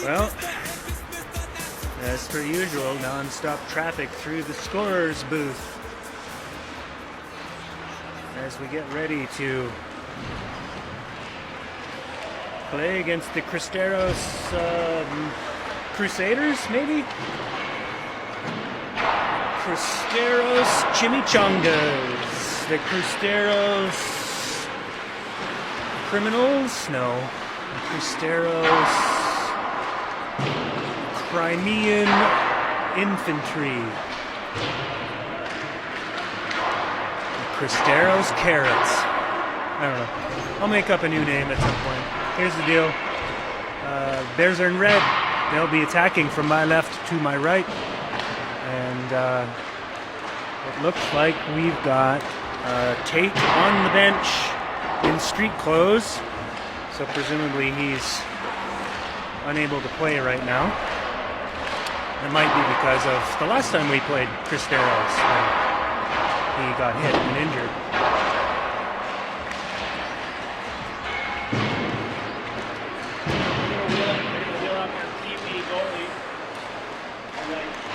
Well, as per usual, non-stop traffic through the scorer's booth as we get ready to play against the Cristeros Crusaders, maybe? Cristeros Chimichangas. The Cristeros Criminals? No. The Cristeros Crimean Infantry. The Cristeros Carrots. I don't know. I'll make up a new name at some point. Here's the deal. Bears are in red. They'll be attacking from my left to my right. And it looks like we've got Tate on the bench in street clothes. So presumably he's unable to play right now. It might be because of the last time we played Cristeros when he got hit and injured.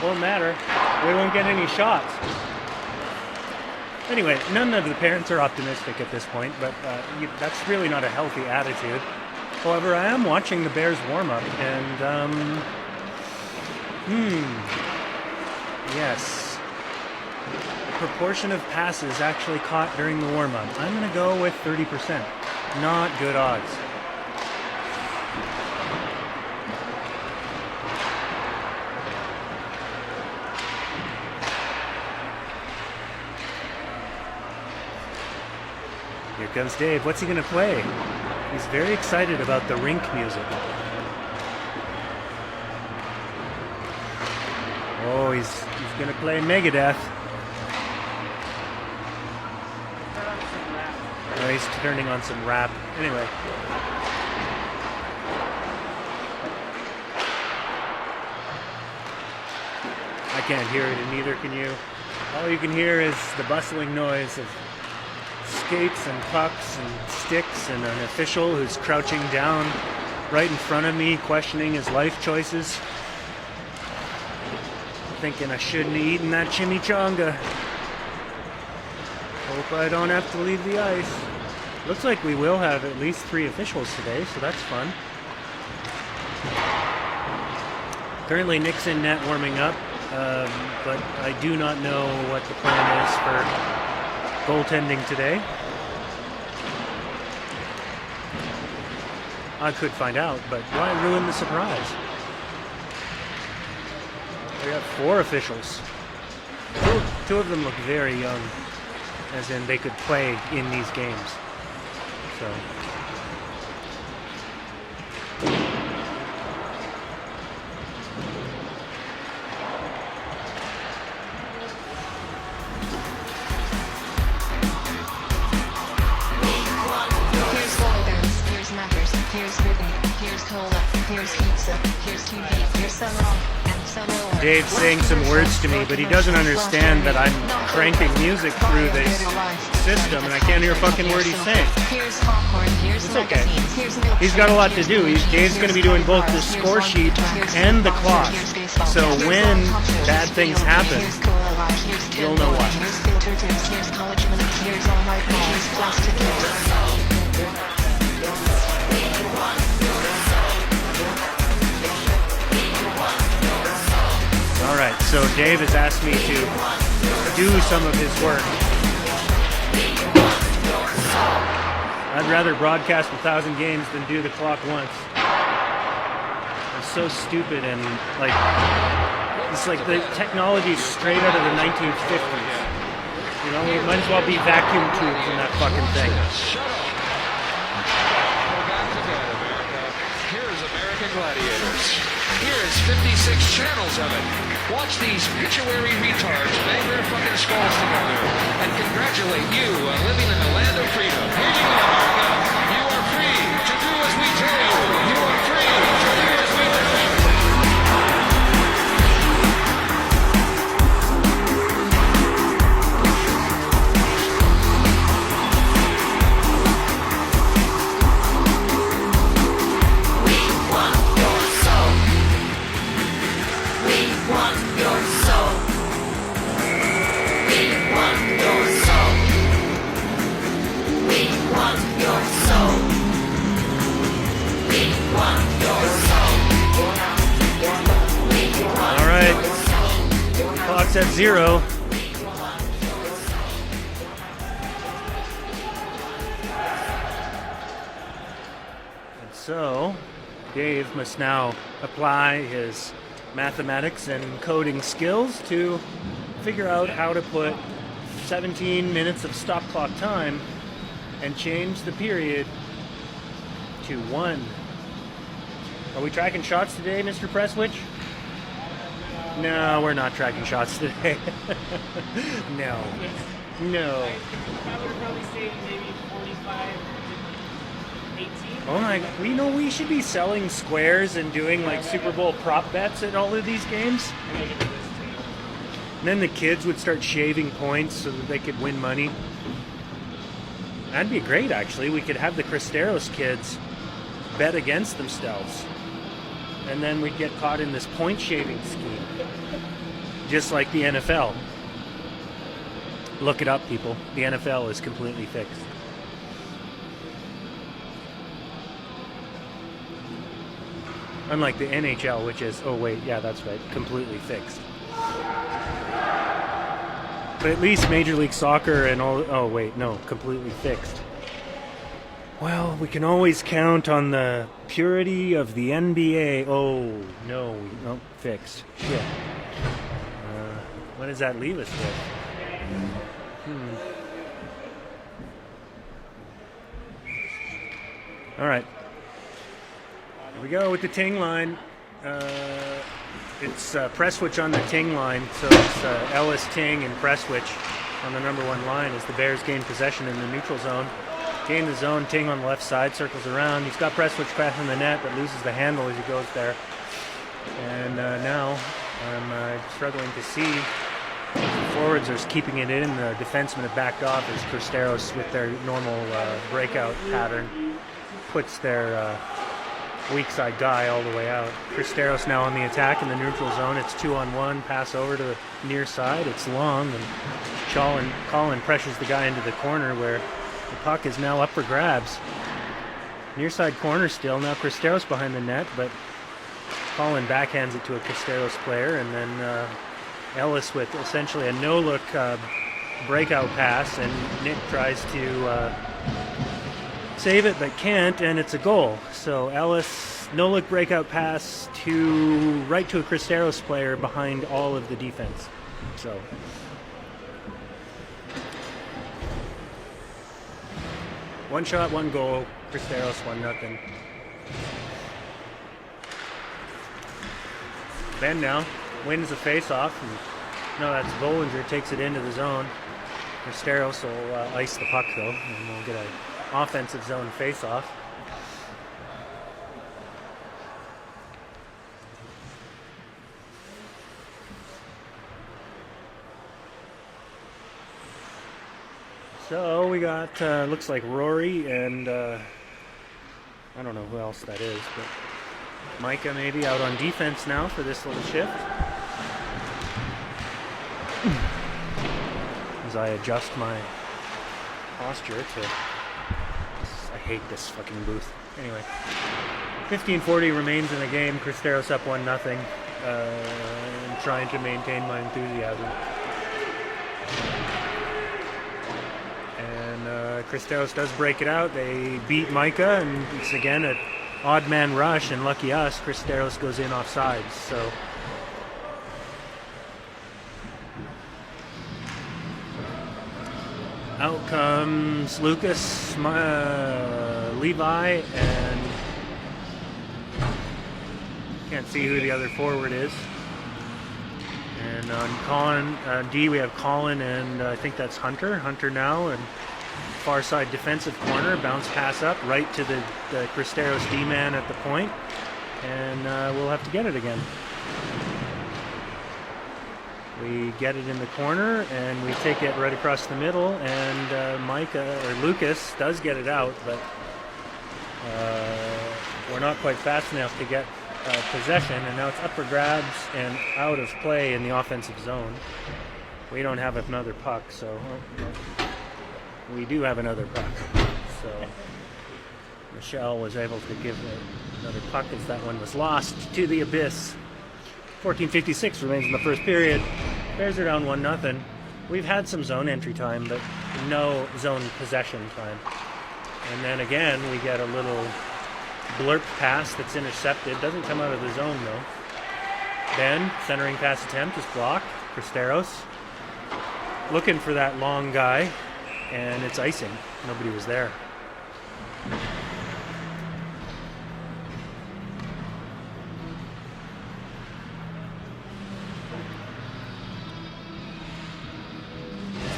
Won't matter. We won't get any shots. Anyway, none of the parents are optimistic at this point, but that's really not a healthy attitude. However, I am watching the Bears warm up, and yes, the proportion of passes actually caught during the warm up. I'm going to go with 30%. Not good odds. Here comes Dave. What's he going to play? He's very excited about the rink music. Oh, he's going to play Megadeth. Oh, he's turning on some rap. Anyway. I can't hear it, and neither can you. All you can hear is the bustling noise of skates and pucks and sticks and an official who's crouching down right in front of me, questioning his life choices. Thinking I shouldn't have eaten that chimichanga. Hope I don't have to leave the ice. Looks like we will have at least 3 officials today, so that's fun. Currently Nick's in net warming up, but I do not know what the plan is for goaltending today. I could find out, but why ruin the surprise? We got 4 officials. Two of them look very young, as in they could play in these games. So. Dave's saying some words to me, but he doesn't understand that I'm cranking music through this system and I can't hear a fucking word he's saying. It's okay. He's got a lot to do. Dave's going to be doing both the score sheet and the clock. So when bad things happen, you'll know why. Alright, so Dave has asked me to do some of his work. I'd rather broadcast 1,000 games than do the clock once. I'm so stupid and it's like the technology straight out of the 1950s. You know, it might as well be vacuum tubes in that fucking thing. Here's American Gladiators. Here's 56 channels of it. Watch these pituitary retards bang their fucking skulls together and congratulate you on living in the land of freedom. Here you go, America. You are free to do as we tell you. You are free to do as we tell you. We want your soul. Clock's at 0. And so, Dave must now apply his mathematics and coding skills to figure out how to put 17 minutes of stop clock time and change the period to 1. Are we tracking shots today, Mr. Presswich? No, we're not tracking shots today. No. No. I would probably say maybe 45 to 18. Oh my, we should be selling squares and doing like Super Bowl prop bets at all of these games. And then the kids would start shaving points so that they could win money. That'd be great, actually. We could have the Cristeros kids bet against themselves. And then we'd get caught in this point shaving scheme. Just like the NFL. Look it up, people. The NFL is completely fixed. Unlike the NHL, which is, oh wait, yeah, that's right, completely fixed. But at least Major League Soccer and all, oh wait, no, completely fixed. Well, we can always count on the purity of the NBA. Oh, no, fixed. Shit. What does that leave us with? All right. Here we go with the Ting line. It's Presswich on the Ting line, so it's Ellis, Ting, and Presswich on the number 1 line as the Bears gain possession in the neutral zone. Gain the zone, Ting on the left side, circles around. He's got Presswich crashing the net, but loses the handle as he goes there. And now I'm struggling to see. The forwards are keeping it in. The defensemen have backed off as Cristeros, with their normal breakout pattern, puts their weak side guy all the way out. Cristeros now on the attack in the neutral zone. It's 2-on-1, pass over to the near side. It's long, and Colin pressures the guy into the corner where the puck is now up for grabs. Near side corner still. Now Cristeros behind the net, but Colin backhands it to a Cristeros player, and then Ellis with essentially a no-look breakout pass, and Nick tries to save it but can't, and it's a goal. So Ellis, no-look breakout pass right to a Cristeros player behind all of the defense. So one shot, one goal. Cristeros 1-0. Ben now wins the face-off. No, that's Bollinger, takes it into the zone. Cristeros will ice the puck though, and we'll get an offensive zone face-off. So we got, looks like Rory and I don't know who else that is, but Micah maybe out on defense now for this little shift. As I adjust my posture to... I hate this fucking booth. Anyway, 15:40 remains in the game. Cristeros up 1-0. I'm trying to maintain my enthusiasm. And Cristeros does break it out. They beat Micah, and it's again an odd man rush, and lucky us, Cristeros goes in offsides. So out comes Lucas, Levi, and can't see who the other forward is. And on Colin, D, we have Colin, and I think that's Hunter. Hunter now, and far side defensive corner, bounce pass up right to the Cristeros D-man at the point, and we'll have to get it again. We get it in the corner, and we take it right across the middle, and Micah, or Lucas, does get it out, but we're not quite fast enough to get possession, and now it's up for grabs and out of play in the offensive zone. We don't have another puck, so we do have another puck. So Michelle was able to give another puck as that one was lost to the abyss. 14:56 remains in the first period. Bears are down 1-0. We've had some zone entry time, but no zone possession time. And then again, we get a little blurp pass that's intercepted. Doesn't come out of the zone, though. Ben, centering pass attempt is blocked. Cristeros looking for that long guy, and it's icing. Nobody was there.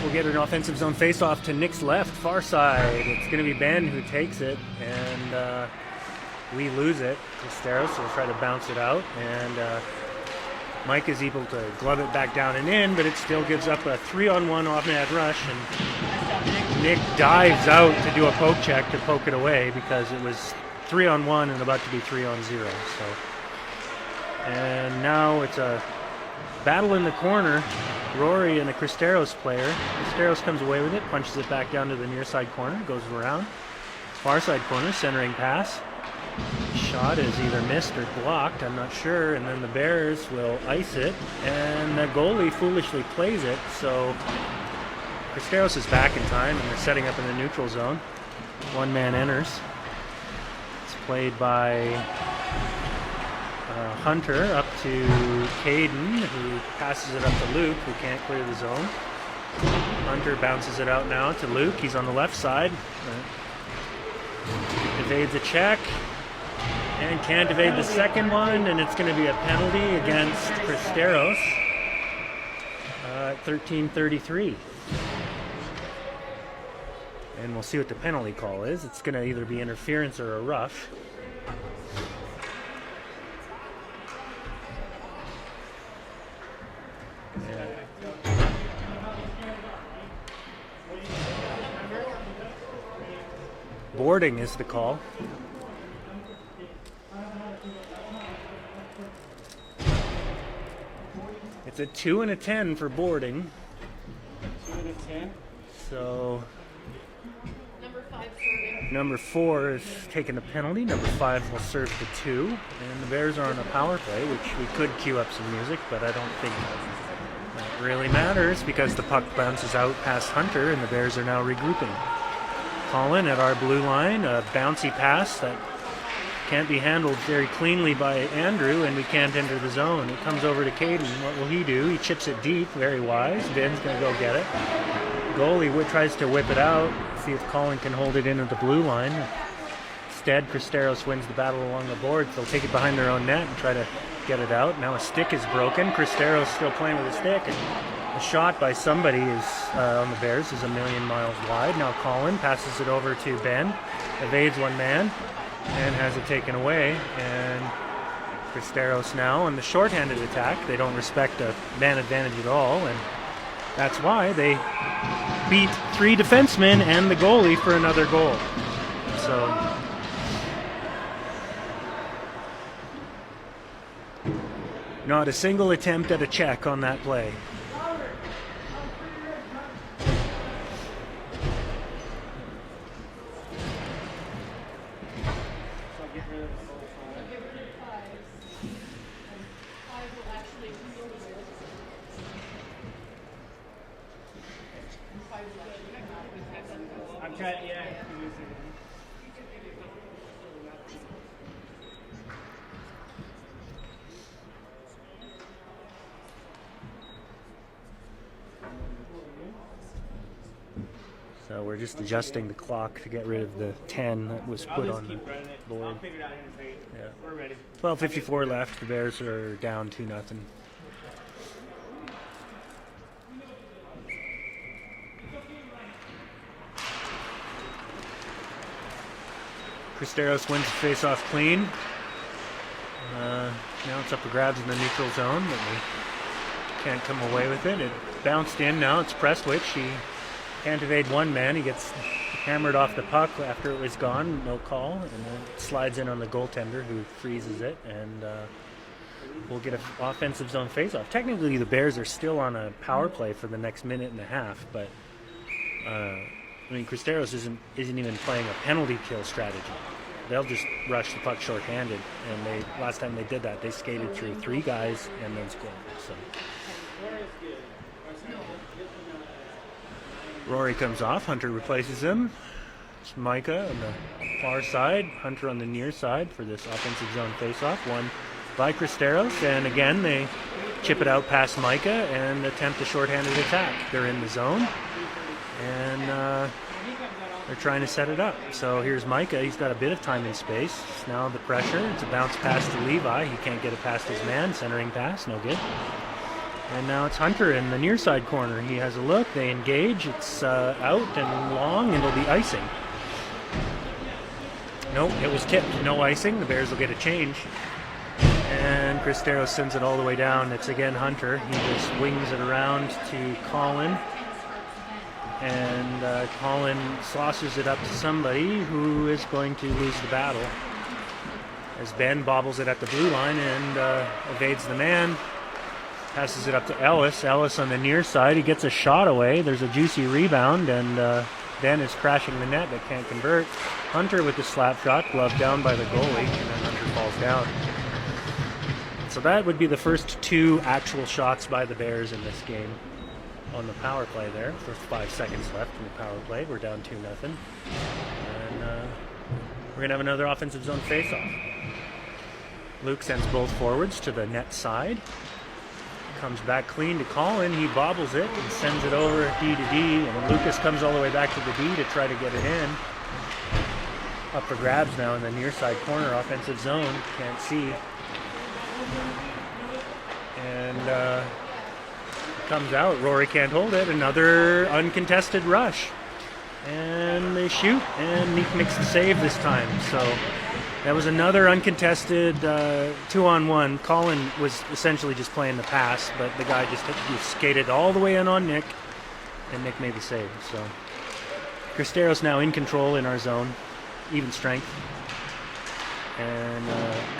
We'll get an offensive zone face-off to Nick's left, far side. It's going to be Ben who takes it, and we lose it. Cristeros will try to bounce it out, and Mike is able to glove it back down and in, but it still gives up a 3-on-1 off-net rush, and Nick dives out to do a poke check to poke it away because it was 3-on-1 and about to be 3-on-0. So, and now it's a battle in the corner. Rory and a Cristeros player. Cristeros comes away with it, punches it back down to the near side corner, goes around. Far side corner, centering pass. Shot is either missed or blocked, I'm not sure, and then the Bears will ice it, and the goalie foolishly plays it, so Cristeros is back in time, and they're setting up in the neutral zone. One man enters. It's played by Hunter up to Caden, who passes it up to Luke, who can't clear the zone. Hunter bounces it out now to Luke. He's on the left side. Evades a check and can't evade the second one, and it's going to be a penalty against Cristeros at 13:33. And we'll see what the penalty call is. It's going to either be interference or a rough. Boarding is the call. It's a 2 and a 10 for boarding. 2 and a 10. So number 4 is taking a penalty. Number 5 will serve the 2. And the Bears are on a power play, which we could cue up some music, but I don't think that really matters because the puck bounces out past Hunter and the Bears are now regrouping. Colin at our blue line, a bouncy pass that can't be handled very cleanly by Andrew, and we can't enter the zone. It comes over to Caden. What will he do? He chips it deep, very wise. Ben's going to go get it. Goalie tries to whip it out, see if Colin can hold it in at the blue line. Instead, Cristeros wins the battle along the boards. They'll take it behind their own net and try to get it out. Now a stick is broken. Cristeros still playing with a stick, and a shot by somebody is on the Bears is a million miles wide. Now Colin passes it over to Ben, evades one man, and has it taken away. And Cristeros now on the shorthanded attack. They don't respect a man advantage at all, and that's why they beat 3 defensemen and the goalie for another goal. So not a single attempt at a check on that play. I'm trying, yeah. So we're just adjusting the clock to get rid of the 10 that was put on the board. I'll figure it out in a second. Yeah. We're ready. 12:54 left. The Bears are down 2-0. Cristeros wins the face-off clean. Now it's up for grabs in the neutral zone, but we can't come away with it. It bounced in now. It's Prestwich. He can't evade one man. He gets hammered off the puck after it was gone. No call. And then it slides in on the goaltender who freezes it. And we'll get an offensive zone face-off. Technically, the Bears are still on a power play for the next minute and a half, but I mean, Cristeros isn't even playing a penalty kill strategy. They'll just rush the puck shorthanded, and last time they did that, they skated through 3 guys and then scored. So. Rory comes off. Hunter replaces him. It's Micah on the far side. Hunter on the near side for this offensive zone faceoff. Won by Cristeros. And again, they chip it out past Micah and attempt a shorthanded attack. They're in the zone. And they're trying to set it up. So here's Micah. He's got a bit of time and space. Now the pressure. It's a bounce pass to Levi. He can't get it past his man. Centering pass. No good. And now it's Hunter in the near side corner. He has a look. They engage. It's out and long, and it'll be icing. Nope, it was tipped. No icing. The Bears will get a change. And Cristeros sends it all the way down. It's again Hunter. He just wings it around to Colin. And Colin saucers it up to somebody who is going to lose the battle. As Ben bobbles it at the blue line and evades the man. Passes it up to Ellis. Ellis on the near side. He gets a shot away. There's a juicy rebound, and Ben is crashing the net but can't convert. Hunter with the slap shot, gloved down by the goalie, and then Hunter falls down. So that would be the first 2 actual shots by the Bears in this game. On the power play there, for 5 seconds left in the power play. We're down 2-0. And we're going to have another offensive zone face-off. Luke sends both forwards to the net side. Comes back clean to Colin. He bobbles it and sends it over D to D. And Lucas comes all the way back to the D to try to get it in. Up for grabs now in the near side corner, offensive zone. Can't see. And comes out. Rory can't hold it. Another uncontested rush. And they shoot. And Nick makes the save this time. So that was another uncontested 2-on-1. Colin was essentially just playing the pass, but the guy just skated all the way in on Nick, and Nick made the save. So Cristeros now in control in our zone, even strength, and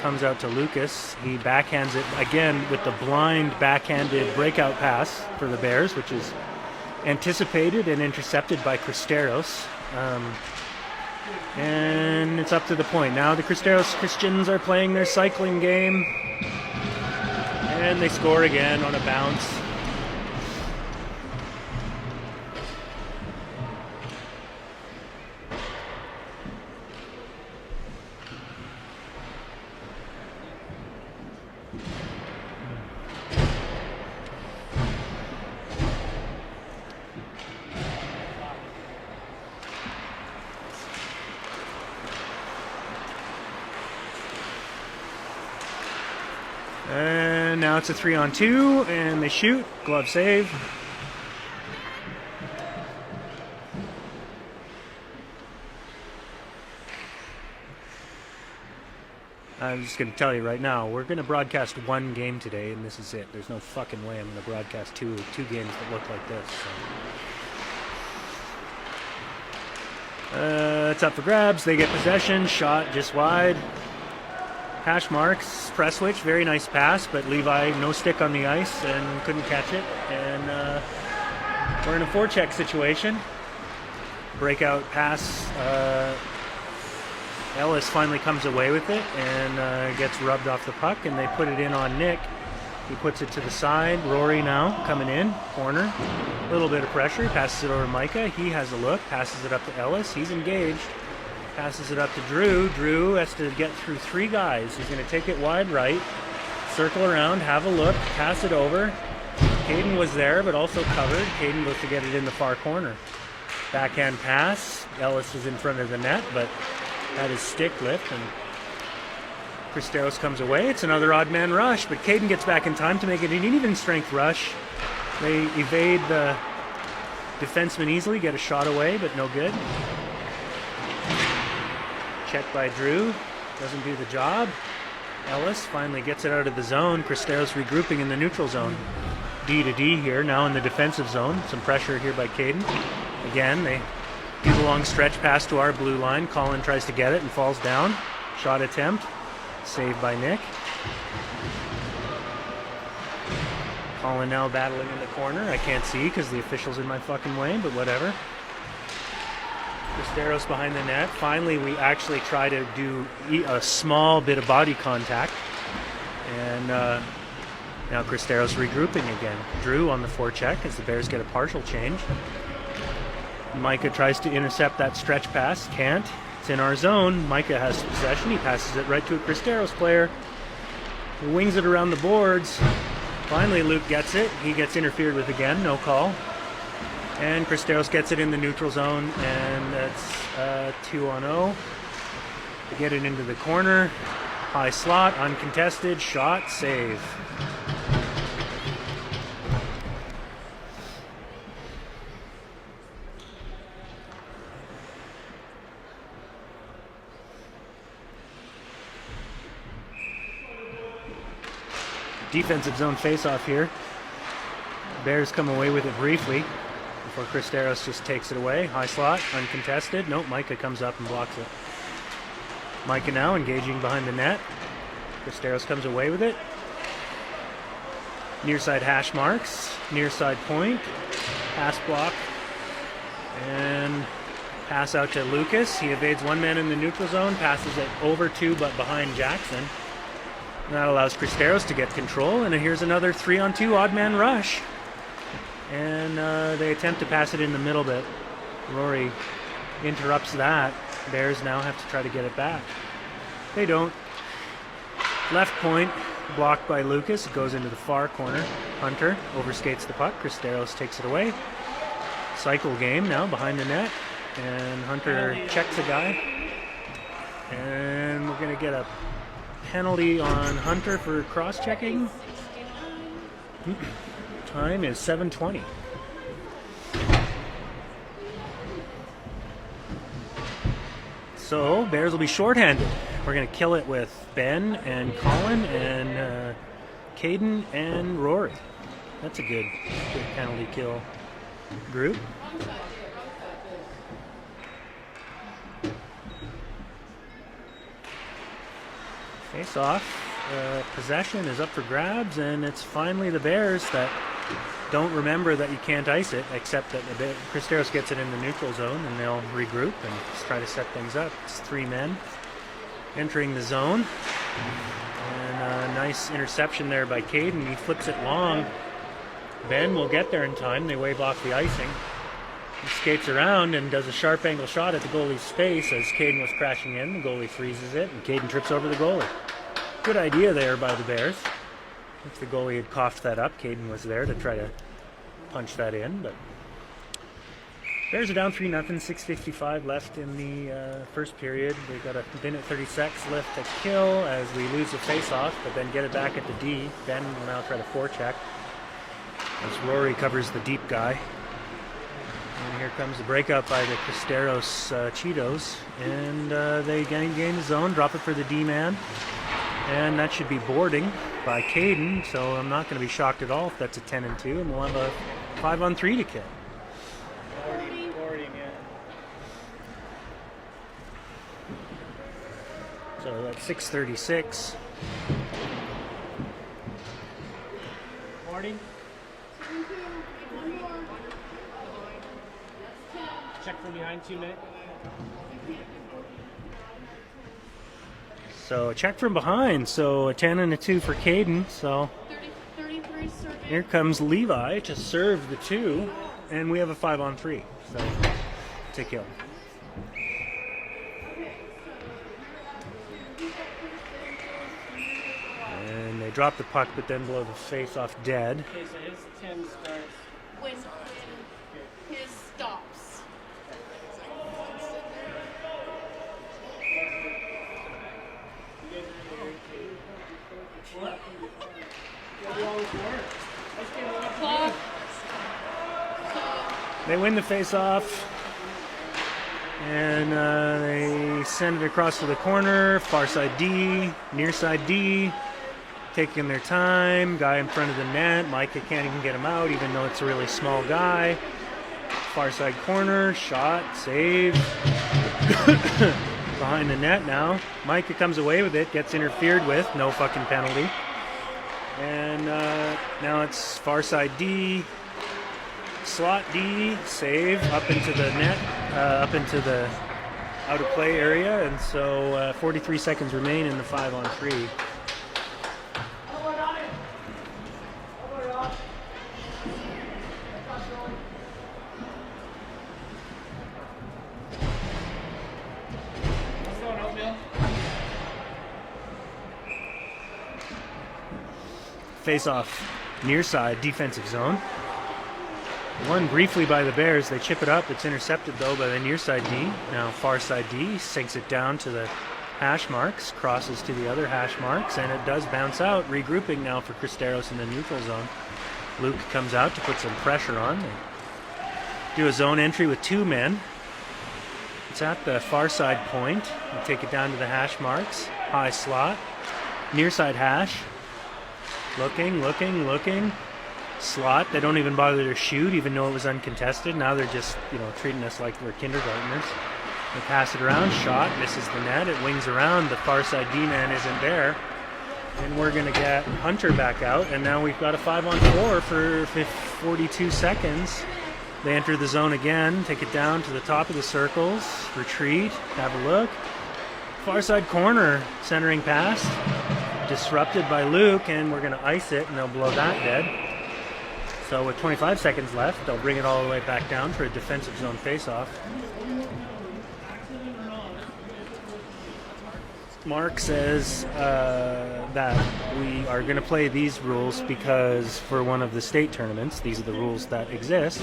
comes out to Lucas. He backhands it again with the blind backhanded breakout pass for the Bears, which is anticipated and intercepted by Cristeros. And it's up to the point. Now the Cristeros Christians are playing their cycling game. And they score again on a bounce. And now it's a 3-on-2, and they shoot. Glove save. I'm just going to tell you right now, we're going to broadcast 1 game today, and this is it. There's no fucking way I'm going to broadcast two games that look like this. So. It's up for grabs. They get possession. Shot just wide. Hash marks, press switch, very nice pass, but Levi no stick on the ice and couldn't catch it. And we're in a forecheck situation. Breakout pass. Ellis finally comes away with it and gets rubbed off the puck, and they put it in on Nick. He puts it to the side. Rory now coming in, corner. A little bit of pressure, passes it over to Micah. He has a look, passes it up to Ellis. He's engaged. Passes it up to Drew. Drew has to get through 3 guys. He's going to take it wide right, circle around, have a look, pass it over. Caden was there, but also covered. Caden goes to get it in the far corner. Backhand pass. Ellis is in front of the net, but had his stick lift, and Cristeros comes away. It's another odd man rush, but Caden gets back in time to make it an even strength rush. They evade the defenseman easily, get a shot away, but no good. Checked by Drew, doesn't do the job. Ellis finally gets it out of the zone. Cristeros regrouping in the neutral zone. D to D here, now in the defensive zone. Some pressure here by Caden. Again, they do the long stretch pass to our blue line. Colin tries to get it and falls down. Shot attempt, saved by Nick. Colin now battling in the corner. I can't see because the official's in my fucking way, but whatever. Cristeros behind the net. Finally, we actually try to do a small bit of body contact. And now Cristeros regrouping again. Drew on the forecheck as the Bears get a partial change. Micah tries to intercept that stretch pass. Can't. It's in our zone. Micah has possession. He passes it right to a Cristeros player. He wings it around the boards. Finally, Luke gets it. He gets interfered with again. No call. And Cristeros gets it in the neutral zone, and that's 2-0. They get it into the corner. High slot, uncontested, shot, save. Defensive zone face-off here. Bears come away with it briefly before Cristeros just takes it away. High slot, uncontested. Nope, Micah comes up and blocks it. Micah now engaging behind the net. Cristeros comes away with it. Near side hash marks. Near side point. Pass block. And pass out to Lucas. He evades one man in the neutral zone. Passes it over to but behind Jackson. And that allows Cristeros to get control. And here's another 3-on-2 odd man rush. And they attempt to pass it in the middle, but Rory interrupts that. Bears now have to try to get it back. They don't. Left point, blocked by Lucas. It goes into the far corner. Hunter overskates the puck. Cristeros takes it away. Cycle game now behind the net. And Hunter checks a guy. And we're going to get a penalty on Hunter for cross-checking. Time is 7:20. So Bears will be shorthanded. We're going to kill it with Ben and Colin and Caden and Rory. That's a good penalty kill group. Face off. Possession is up for grabs, and it's finally the Bears that don't remember that you can't ice it, except that Cristeros gets it in the neutral zone, and they'll regroup and just try to set things up. It's 3 men entering the zone. And a nice interception there by Caden. He flips it long. Ben will get there in time. They wave off the icing. He skates around and does a sharp angle shot at the goalie's face as Caden was crashing in. The goalie freezes it, and Caden trips over the goalie. Good idea there by the Bears. If the goalie had coughed that up, Caden was there to try to punch that in. But Bears are down 3-0, 6:55 left in the first period. They've got a minute 36 left to kill as we lose the face-off, but then get it back at the D. Ben will now try to forecheck as Rory covers the deep guy. And here comes the breakup by the Cristeros Cheetos. And they gain the zone, drop it for the D-man. And that should be boarding by Caden, so I'm not going to be shocked at all if that's a 10-2, and we'll have a 5-on-3 to kill. Boarding, yeah. So that's 6:36. Boarding. Check from behind 2 minutes. So a check from behind, so a 10 and a 2 for Caden. So 33 serving. here comes Levi to serve the 2, and we have a 5-on-3. So to kill. And they drop the puck, but then blow the face off dead. Okay, so his 10 starts. When his stops. Clock. They win the face-off, and they send it across to the corner. Far side D, near side D, taking their time. Guy in front of the net. Micah can't even get him out, even though it's a really small guy. Far side corner, shot, save. Behind the net now. Micah comes away with it, gets interfered with, no fucking penalty. And now it's far side D, slot D, save up into the net, up into the out of play area, and so 43 seconds remain in the 5-on-3. face off near side defensive zone. Won briefly by the Bears. They chip it up. It's intercepted though by the near side D. Now far side D sinks it down to the hash marks, crosses to the other hash marks, and it does bounce out. Regrouping now for Cristeros in the neutral zone. Luke comes out to put some pressure on. They do a zone entry with 2 men. It's at the far side point. They take it down to the hash marks. High slot. Near side hash. Looking. Slot. They don't even bother to shoot, even though it was uncontested. Now they're just, treating us like we're kindergartners. They pass it around. Shot. Misses the net. It wings around. The far side D-man isn't there. And we're going to get Hunter back out. And now we've got a 5-on-4 for 42 seconds. They enter the zone again. Take it down to the top of the circles. Retreat. Have a look. Far side corner. Centering pass. Disrupted by Luke. And we're going to ice it. And they'll blow that dead. So with 25 seconds left, they'll bring it all the way back down for a defensive zone faceoff. Mark says that we are going to play these rules because for one of the state tournaments, these are the rules that exist,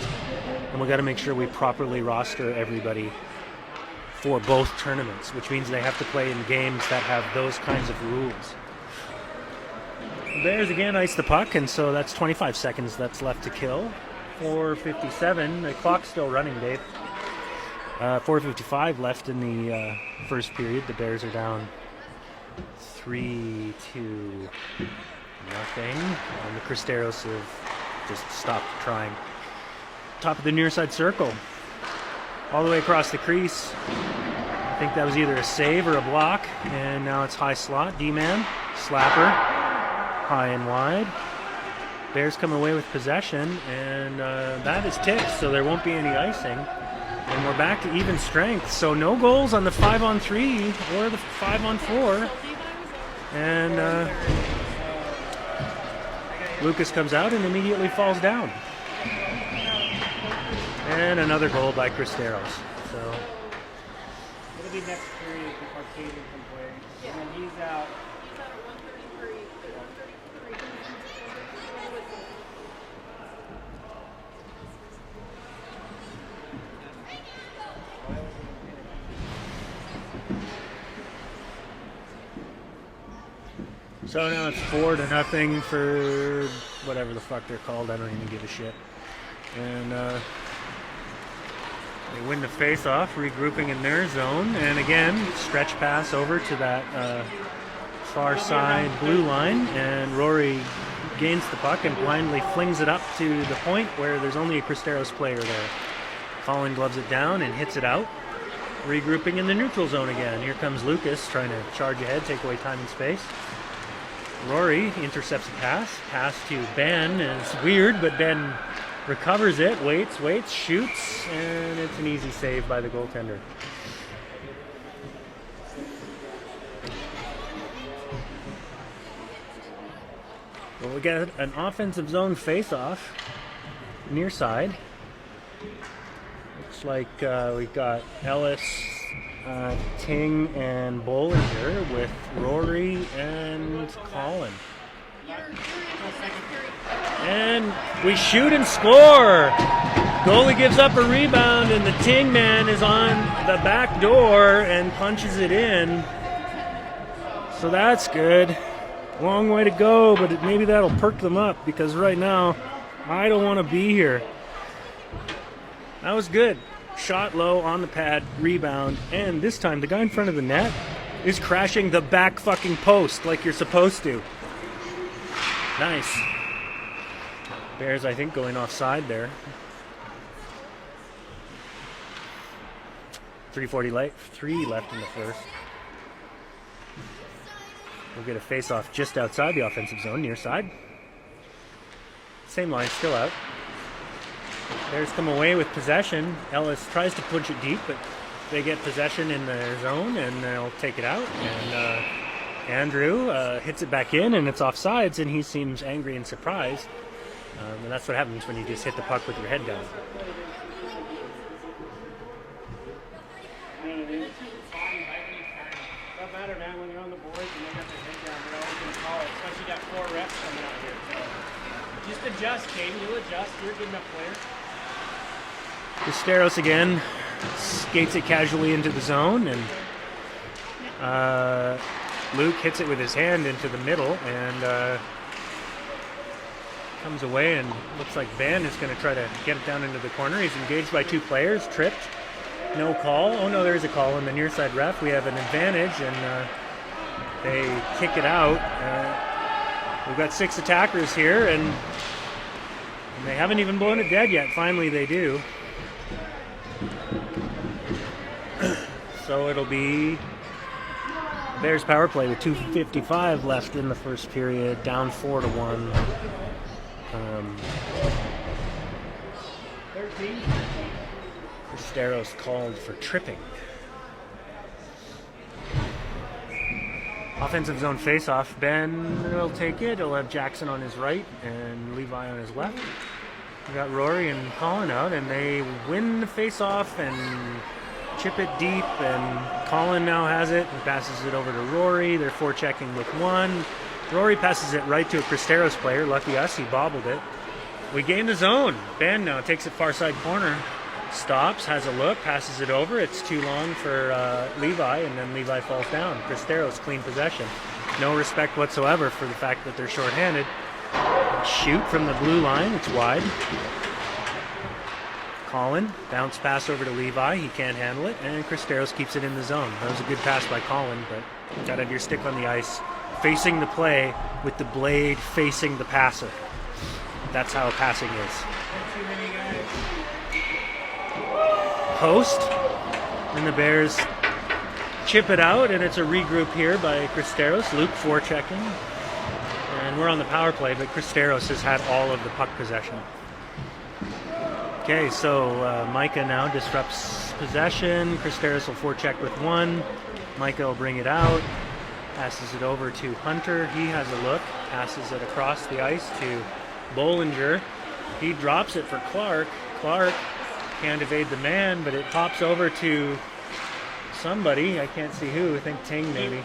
and we got to make sure we properly roster everybody for both tournaments, which means they have to play in games that have those kinds of rules. The Bears again ice the puck, and so that's 25 seconds that's left to kill. 4:57. The clock's still running, Dave. 4:55 left in the first period. The Bears are down 3-0. And the Cristeros have just stopped trying. Top of the near side circle. All the way across the crease. I think that was either a save or a block. And now it's high slot. D-man. Slapper. High and wide. Bears come away with possession, and that is tipped, so there won't be any icing. And we're back to even strength. So no goals on the 5-on-3 or the 5-on-4. And Lucas comes out and immediately falls down. And another goal by Cristeros. So It'll be next period before Caden can play. And then he's out. He's out at 133. 133. So now it's 4-0 for whatever the fuck they're called. I don't even give a shit. And they win the face-off, regrouping in their zone. And again, stretch pass over to that far side blue line. And Rory gains the puck and blindly flings it up to the point where there's only a Cristeros player there. Colin gloves it down and hits it out. Regrouping in the neutral zone again. Here comes Lucas trying to charge ahead, take away time and space. Rory intercepts a pass. Pass to Ben is weird, but Ben recovers it, waits, shoots, and it's an easy save by the goaltender. Well, we get an offensive zone face-off near side. Looks like we've got Ellis, Ting, and Bollinger with Rory and Colin. And we shoot and score! Goalie gives up a rebound, and the Ting man is on the back door and punches it in. So that's good. Long way to go, but maybe that'll perk them up, because right now, I don't want to be here. That was good. Shot low on the pad, rebound, and this time the guy in front of the net is crashing the back fucking post like you're supposed to. Nice. Bears, I think, going offside there. 3:43 left in the first. We'll get a face-off just outside the offensive zone, near side. Same line, still out. Bears come away with possession. Ellis tries to punch it deep, but they get possession in their zone, and they'll take it out. And Andrew hits it back in, and it's offsides, and he seems angry and surprised. And that's what happens when you just hit the puck with your head down. Doesn't matter, man. When you're on the boards and they got their head down, they're always going to call it. Especially you got 4 reps coming out here. Just adjust, Caden. You'll adjust. You're a good enough player. Cristeros again skates it casually into the zone, and Luke hits it with his hand into the middle and comes away, and looks like Ben is going to try to get it down into the corner. He's engaged by two players, tripped. No call. Oh no, there is a call on the near side ref. We have an advantage, and they kick it out. We've got 6 attackers here, and they haven't even blown it dead yet. Finally they do. So it'll be Bears power play with 2:55 left in the first period, down 4-1. 13. Cristeros called for tripping. Offensive zone face-off. Ben will take it. He'll have Jackson on his right and Levi on his left. We got Rory and Colin out, and they win the face-off and chip it deep, and Colin now has it and passes it over to Rory. They're forechecking with one. Rory passes it right to a Cristeros player. Lucky us, he bobbled it. We gain the zone. Ben now takes it far side corner. Stops, has a look, passes it over. It's too long for Levi, and then Levi falls down. Cristeros clean possession. No respect whatsoever for the fact that they're shorthanded. Shoot from the blue line. It's wide. Colin, bounce pass over to Levi. He can't handle it, and Cristeros keeps it in the zone. That was a good pass by Colin, but you gotta have your stick on the ice, facing the play with the blade facing the passer. That's how passing is. Too many guys. Post, and the Bears chip it out, and it's a regroup here by Cristeros. Luke forechecking, and we're on the power play, but Cristeros has had all of the puck possession. Okay, so Micah now disrupts possession. Cristeros will forecheck with one. Micah will bring it out, passes it over to Hunter. He has a look, passes it across the ice to Bollinger. He drops it for Clark. Clark can't evade the man, but it pops over to somebody. I can't see who. I think Ting maybe.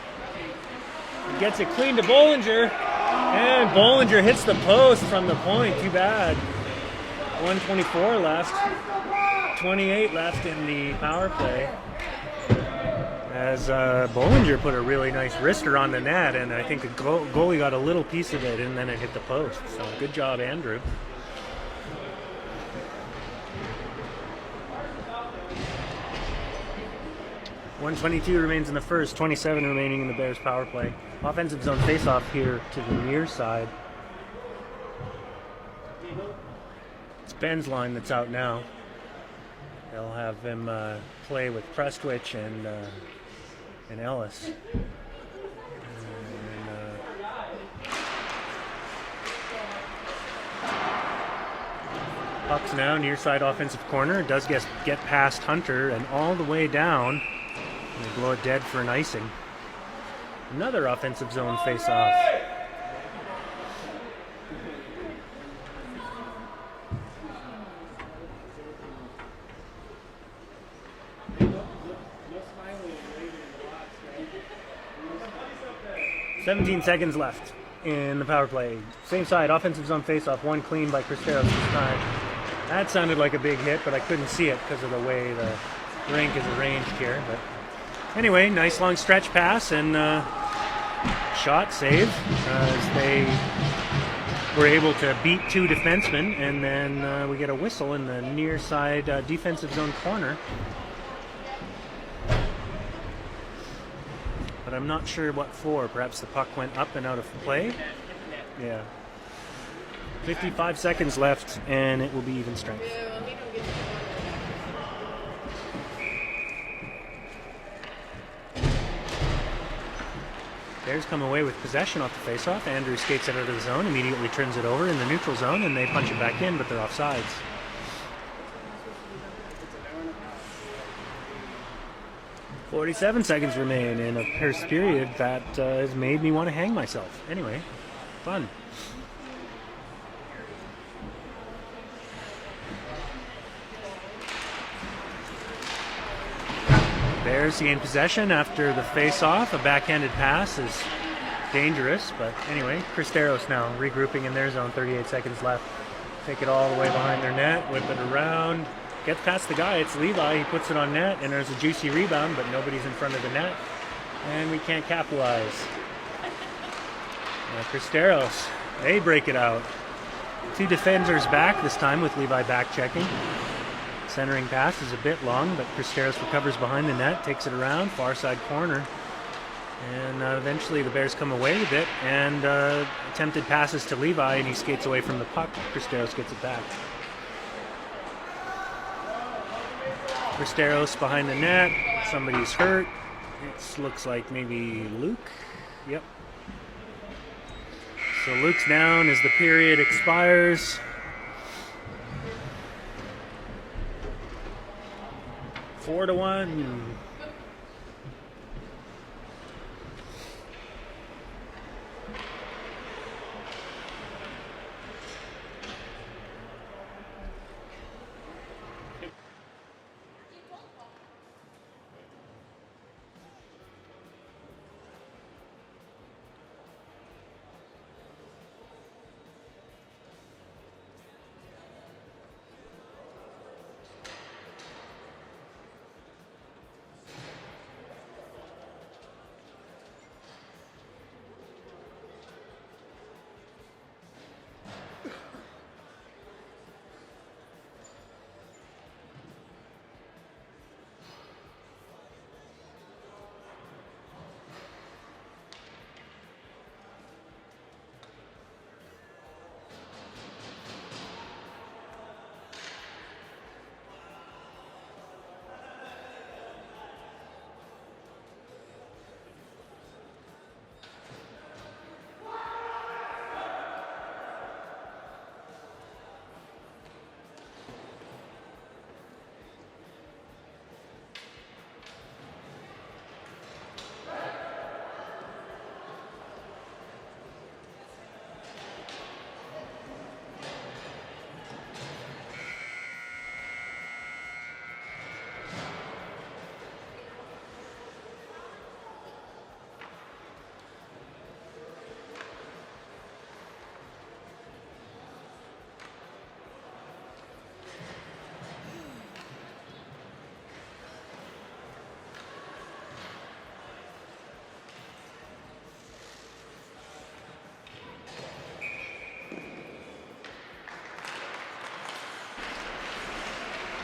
He gets it clean to Bollinger, and Bollinger hits the post from the point. Too bad. 1:24 left. 28 left in the power play. As Bollinger put a really nice wrister on the net, and I think the goalie got a little piece of it, and then it hit the post. So good job, Andrew. .122 remains in the first, 27 remaining in the Bears power play. Offensive zone faceoff here to the near side. It's Ben's line that's out now. They'll have him play with Prestwich and Ellis. Puck's now near side offensive corner. It does get past Hunter and all the way down. And they blow it dead for an icing. Another offensive zone face-off. No smiling and waving in the box, right? 17 seconds left in the power play. Same side, offensive zone face-off. One clean by Cristeros this time. That sounded like a big hit, but I couldn't see it because of the way the rink is arranged here. But anyway, nice long stretch pass and shot save as they were able to beat two defensemen, and then we get a whistle in the near side defensive zone corner. But I'm not sure what for. Perhaps the puck went up and out of play. Yeah. 55 seconds left, and it will be even strength. Bears come away with possession off the faceoff. Andrew skates it out of the zone, immediately turns it over in the neutral zone, and they punch it back in, but they're offsides. .47 seconds remain in a first period that has made me want to hang myself. Anyway, fun. Bears gain possession after the face-off. A backhanded pass is dangerous, but anyway, Cristeros now regrouping in their zone, 38 seconds left. Take it all the way behind their net, whip it around, gets past the guy, it's Levi, he puts it on net, and there's a juicy rebound, but nobody's in front of the net, and we can't capitalize. Cristeros, they break it out. 2 defenders back this time with Levi back checking. Centering pass is a bit long, but Cristeros recovers behind the net, takes it around, far side corner. And eventually the Bears come away with it, and attempted passes to Levi, and he skates away from the puck. Cristeros gets it back. Cristeros behind the net. Somebody's hurt. It looks like maybe Luke. Yep. So Luke's down as the period expires. 4-1.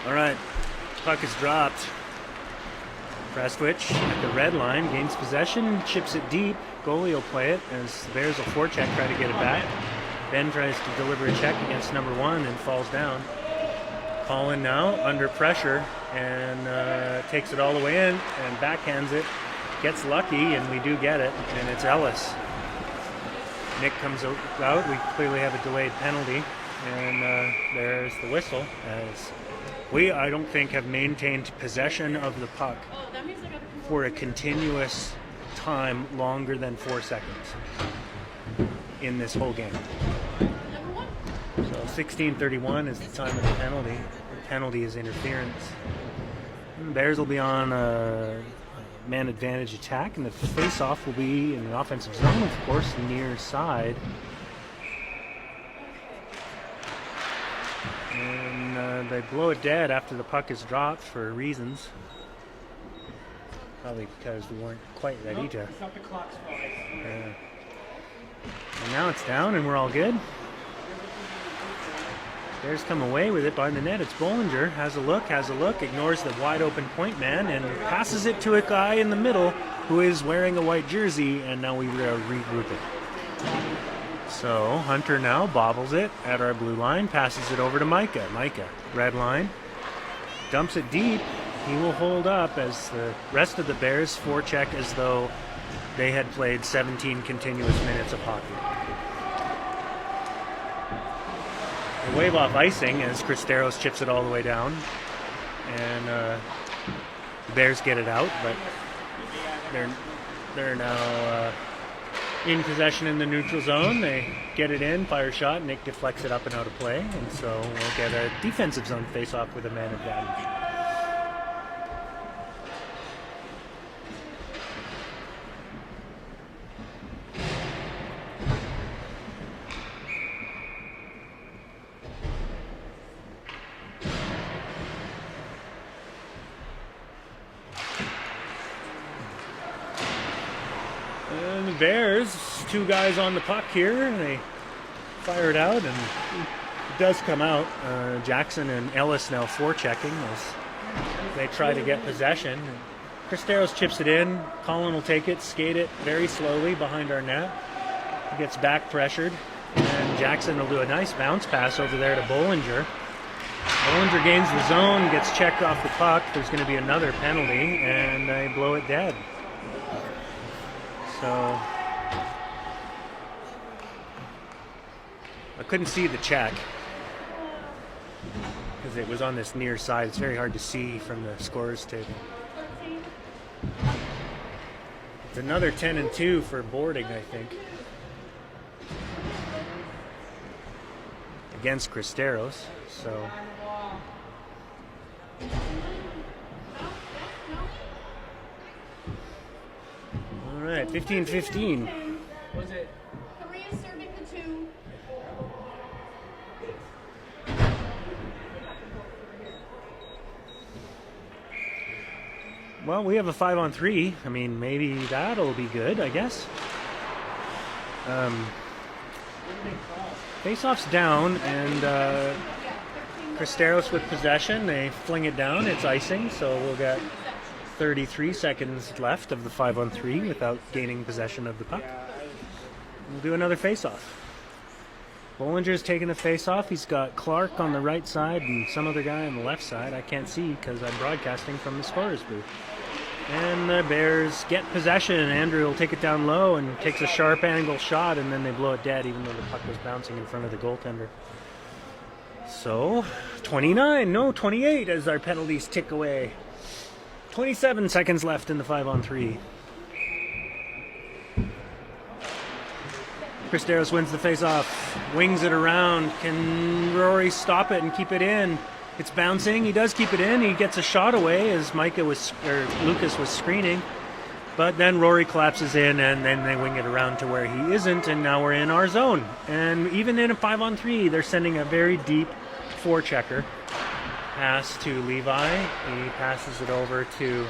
All right, puck is dropped. Prestwich at the red line, gains possession, chips it deep. Goalie will play it as the Bears will forecheck, try to get it back. Ben tries to deliver a check against number 1 and falls down. Colin now under pressure and takes it all the way in and backhands it. Gets lucky, and we do get it, and it's Ellis. Nick comes out. We clearly have a delayed penalty, and there's the whistle as we, I don't think, have maintained possession of the puck for a continuous time longer than 4 seconds in this whole game. So 16:31 is the time of the penalty. The penalty is interference. And the Bears will be on a man advantage attack, and the face-off will be in the offensive zone, of course, near side. And they blow it dead after the puck is dropped for reasons. Probably because we weren't quite ready to. And now it's down, and we're all good. Bears come away with it by the net. It's Bollinger. Has a look, ignores the wide open point man, and passes it to a guy in the middle who is wearing a white jersey, and now we regroup it. So Hunter now bobbles it at our blue line, passes it over to Micah. Micah, red line, dumps it deep. He will hold up as the rest of the Bears forecheck as though they had played 17 continuous minutes of hockey. They wave off icing as Cristeros chips it all the way down, and the Bears get it out, but they're now in possession in the neutral zone. They get it in, fire shot, Nick deflects it up and out of play, and so we'll get a defensive zone face-off with a man advantage. Bears, 2 guys on the puck here. They fire it out, and it does come out. Jackson and Ellis now forechecking as they try to get possession. Cristeros chips it in. Colin will take it, skate it very slowly behind our net. He gets back pressured, and Jackson will do a nice bounce pass over there to Bollinger. Bollinger gains the zone, gets checked off the puck. There's going to be another penalty, and they blow it dead. So I couldn't see the check because it was on this near side. It's very hard to see from the scorers table. It's another 10-2 for boarding, I think, against Cristeros. So all right, 15-15. Was it? Korea serving the 2. Well, we have a 5-on-3. I mean, maybe that'll be good, I guess. Face-off's down, and Cristeros with possession. They fling it down. It's icing, so we'll get 33 seconds left of the 5-on-3 without gaining possession of the puck. We'll do another face-off. Bollinger's taking the face-off. He's got Clark on the right side and some other guy on the left side. I can't see because I'm broadcasting from the scorer's booth. And the Bears get possession. Andrew will take it down low and takes a sharp angle shot, and then they blow it dead even though the puck was bouncing in front of the goaltender. So, 28 as our penalties tick away. 27 seconds left in the 5-on-3. Cristeros wins the face-off, wings it around. Can Rory stop it and keep it in? It's bouncing. He does keep it in. He gets a shot away as Lucas was screening. But then Rory collapses in, and then they wing it around to where he isn't, and now we're in our zone. And even in a 5-on-3, they're sending a very deep forechecker. Pass to Levi. He passes it over to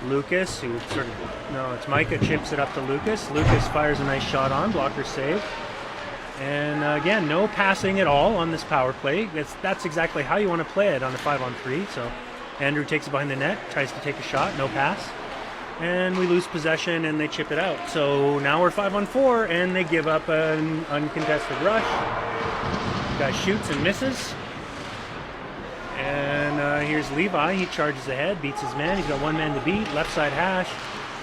Lucas, who it's Micah chips it up to Lucas. Lucas fires a nice shot on, blocker save. And again, no passing at all on this power play. That's exactly how you want to play it on a 5-on-3. So Andrew takes it behind the net, tries to take a shot, no pass. And we lose possession and they chip it out. So now we're 5-on-4 and they give up an uncontested rush. Guy shoots and misses. And here's Levi. He charges ahead, beats his man. He's got one man to beat. Left side hash.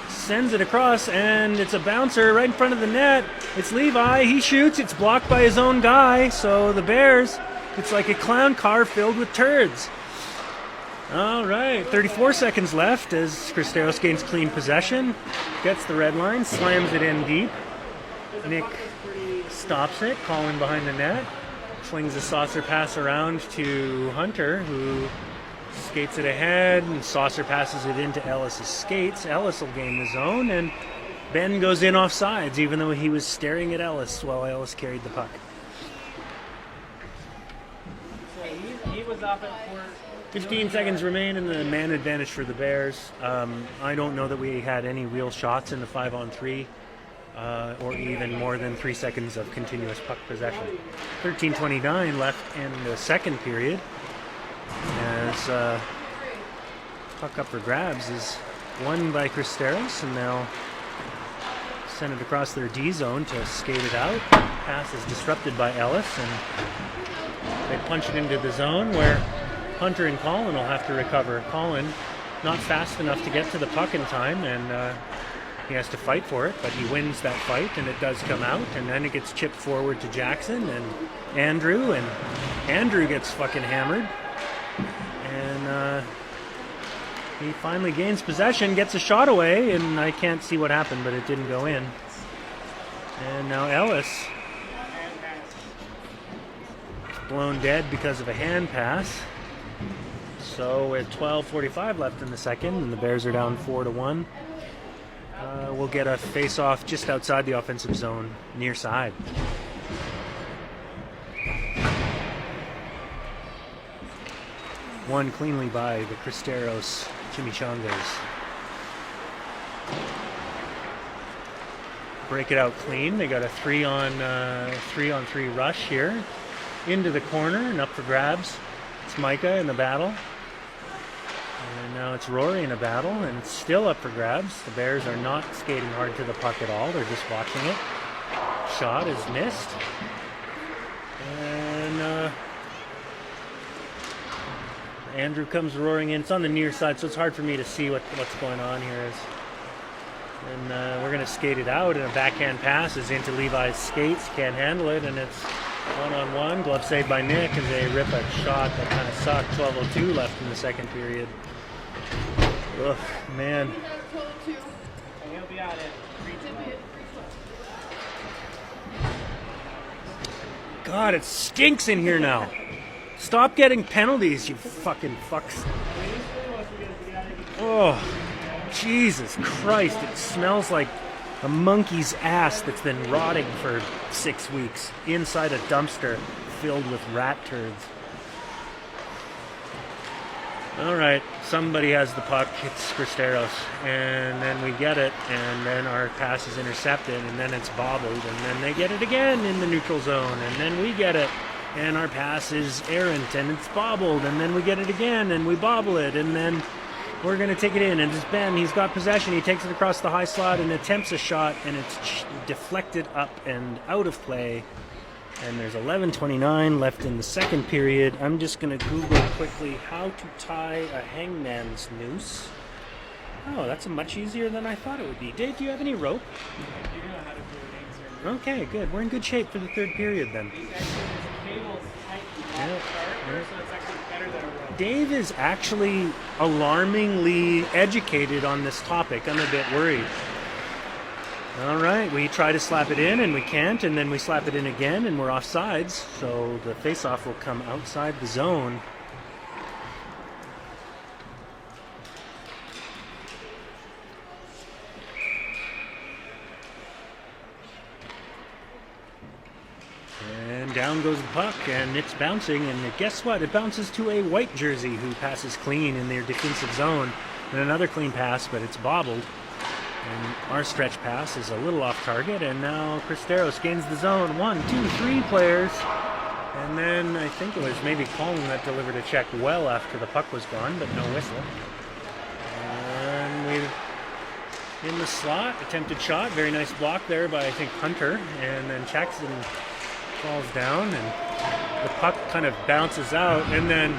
Sends it across, and it's a bouncer right in front of the net. It's Levi. He shoots. It's blocked by his own guy. So the Bears, it's like a clown car filled with turds. All right, 34 seconds left as Cristeros gains clean possession. Gets the red line, slams it in deep. Nick stops it, Colin behind the net. Flings a saucer pass around to Hunter, who skates it ahead, and saucer passes it into Ellis's skates. Ellis will gain the zone, and Ben goes in off sides, even though he was staring at Ellis while Ellis carried the puck. So he was off at 4. 15 seconds remain in the man advantage for the Bears. I don't know that we had any real shots in the 5-on-3. Or even more than 3 seconds of continuous puck possession. 13:29 left in the second period as puck up for grabs is won by Cristeros, and they'll send it across their D zone to skate it out. Pass is disrupted by Ellis, and they punch it into the zone where Hunter and Colin will have to recover. Colin not fast enough to get to the puck in time, and he has to fight for it, but he wins that fight, and it does come out, and then it gets chipped forward to Jackson and Andrew gets fucking hammered. And he finally gains possession, gets a shot away, and I can't see what happened, but it didn't go in. And now Ellis blown dead because of a hand pass. So with 12:45 left in the second, and the Bears are down 4-1. We'll get a face-off just outside the offensive zone, near side. Won cleanly by the Cristeros Chimichangas. break it out clean. They got a 3-on-3 rush here into the corner and up for grabs. It's Micah in the battle. And now it's Rory in a battle, and it's still up for grabs. The Bears are not skating hard to the puck at all. They're just watching it. Shot is missed. And Andrew comes roaring in. It's on the near side, so it's hard for me to see what's going on here. And we're going to skate it out, and a backhand pass is into Levi's skates. Can't handle it, and it's one-on-one. Glove saved by Nick, and they rip a shot that kind of sucked. 12:02 left in the second period. Ugh, man. And he'll be out at 3:20. God, it stinks in here now. Stop getting penalties, you fucking fucks. Oh, Jesus Christ. It smells like a monkey's ass that's been rotting for 6 weeks inside a dumpster filled with rat turds. All right, somebody has the puck. It's Cristeros, and then we get it, and then our pass is intercepted, and then it's bobbled, and then they get it again in the neutral zone, and then we get it, and our pass is errant, and it's bobbled, and then we get it again, and we bobble it, and then we're going to take it in, and it's Ben. He's got possession. He takes it across the high slot and attempts a shot, and it's deflected up and out of play. And there's 11:29 left in the second period. I'm just going to Google quickly how to tie a hangman's noose. Oh, that's much easier than I thought it would be. Dave, do you have any rope? You know how to do things here. Okay, good. We're in good shape for the third period then. These actually, there's cables tight and Yeah. so it's actually better than a rope. Dave is actually alarmingly educated on this topic. I'm a bit worried. All right, we try to slap it in and we can't, and then we slap it in again and we're offsides, so the face-off will come outside the zone. And down goes the puck, and it's bouncing, and guess what? It bounces to a white jersey who passes clean in their defensive zone. And another clean pass, but it's bobbled. And our stretch pass is a little off target, and now Cristeros gains the zone. 1, 2, 3 players. And then I think it was maybe Colin that delivered a check well after the puck was gone, but no whistle. And we in the slot, attempted shot, very nice block there by I think Hunter, and then Jackson falls down, and the puck kind of bounces out, and then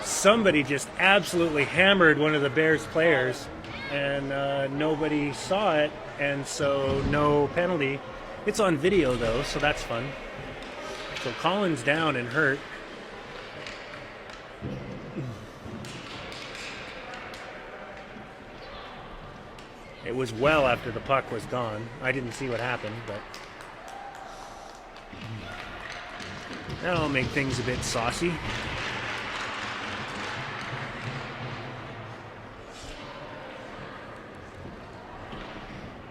somebody just absolutely hammered one of the Bears players, and nobody saw it, and so no penalty. It's on video though, so that's fun. So Colin's down and hurt. It was well after the puck was gone. I didn't see what happened, but that'll make things a bit saucy.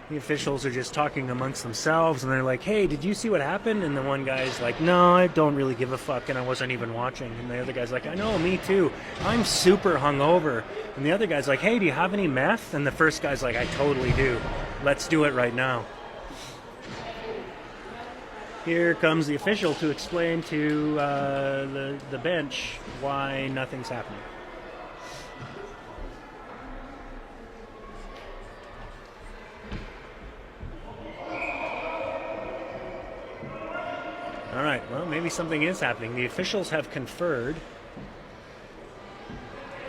The officials are just talking amongst themselves, and they're like, hey, did you see what happened? And the one guy's like, no, I don't really give a fuck, and I wasn't even watching. And the other guy's like, I know, me too. I'm super hungover. And the other guy's like, hey, do you have any meth? And the first guy's like, I totally do. Let's do it right now. Here comes the official to explain to the bench why nothing's happening. All right, well, maybe something is happening. The officials have conferred,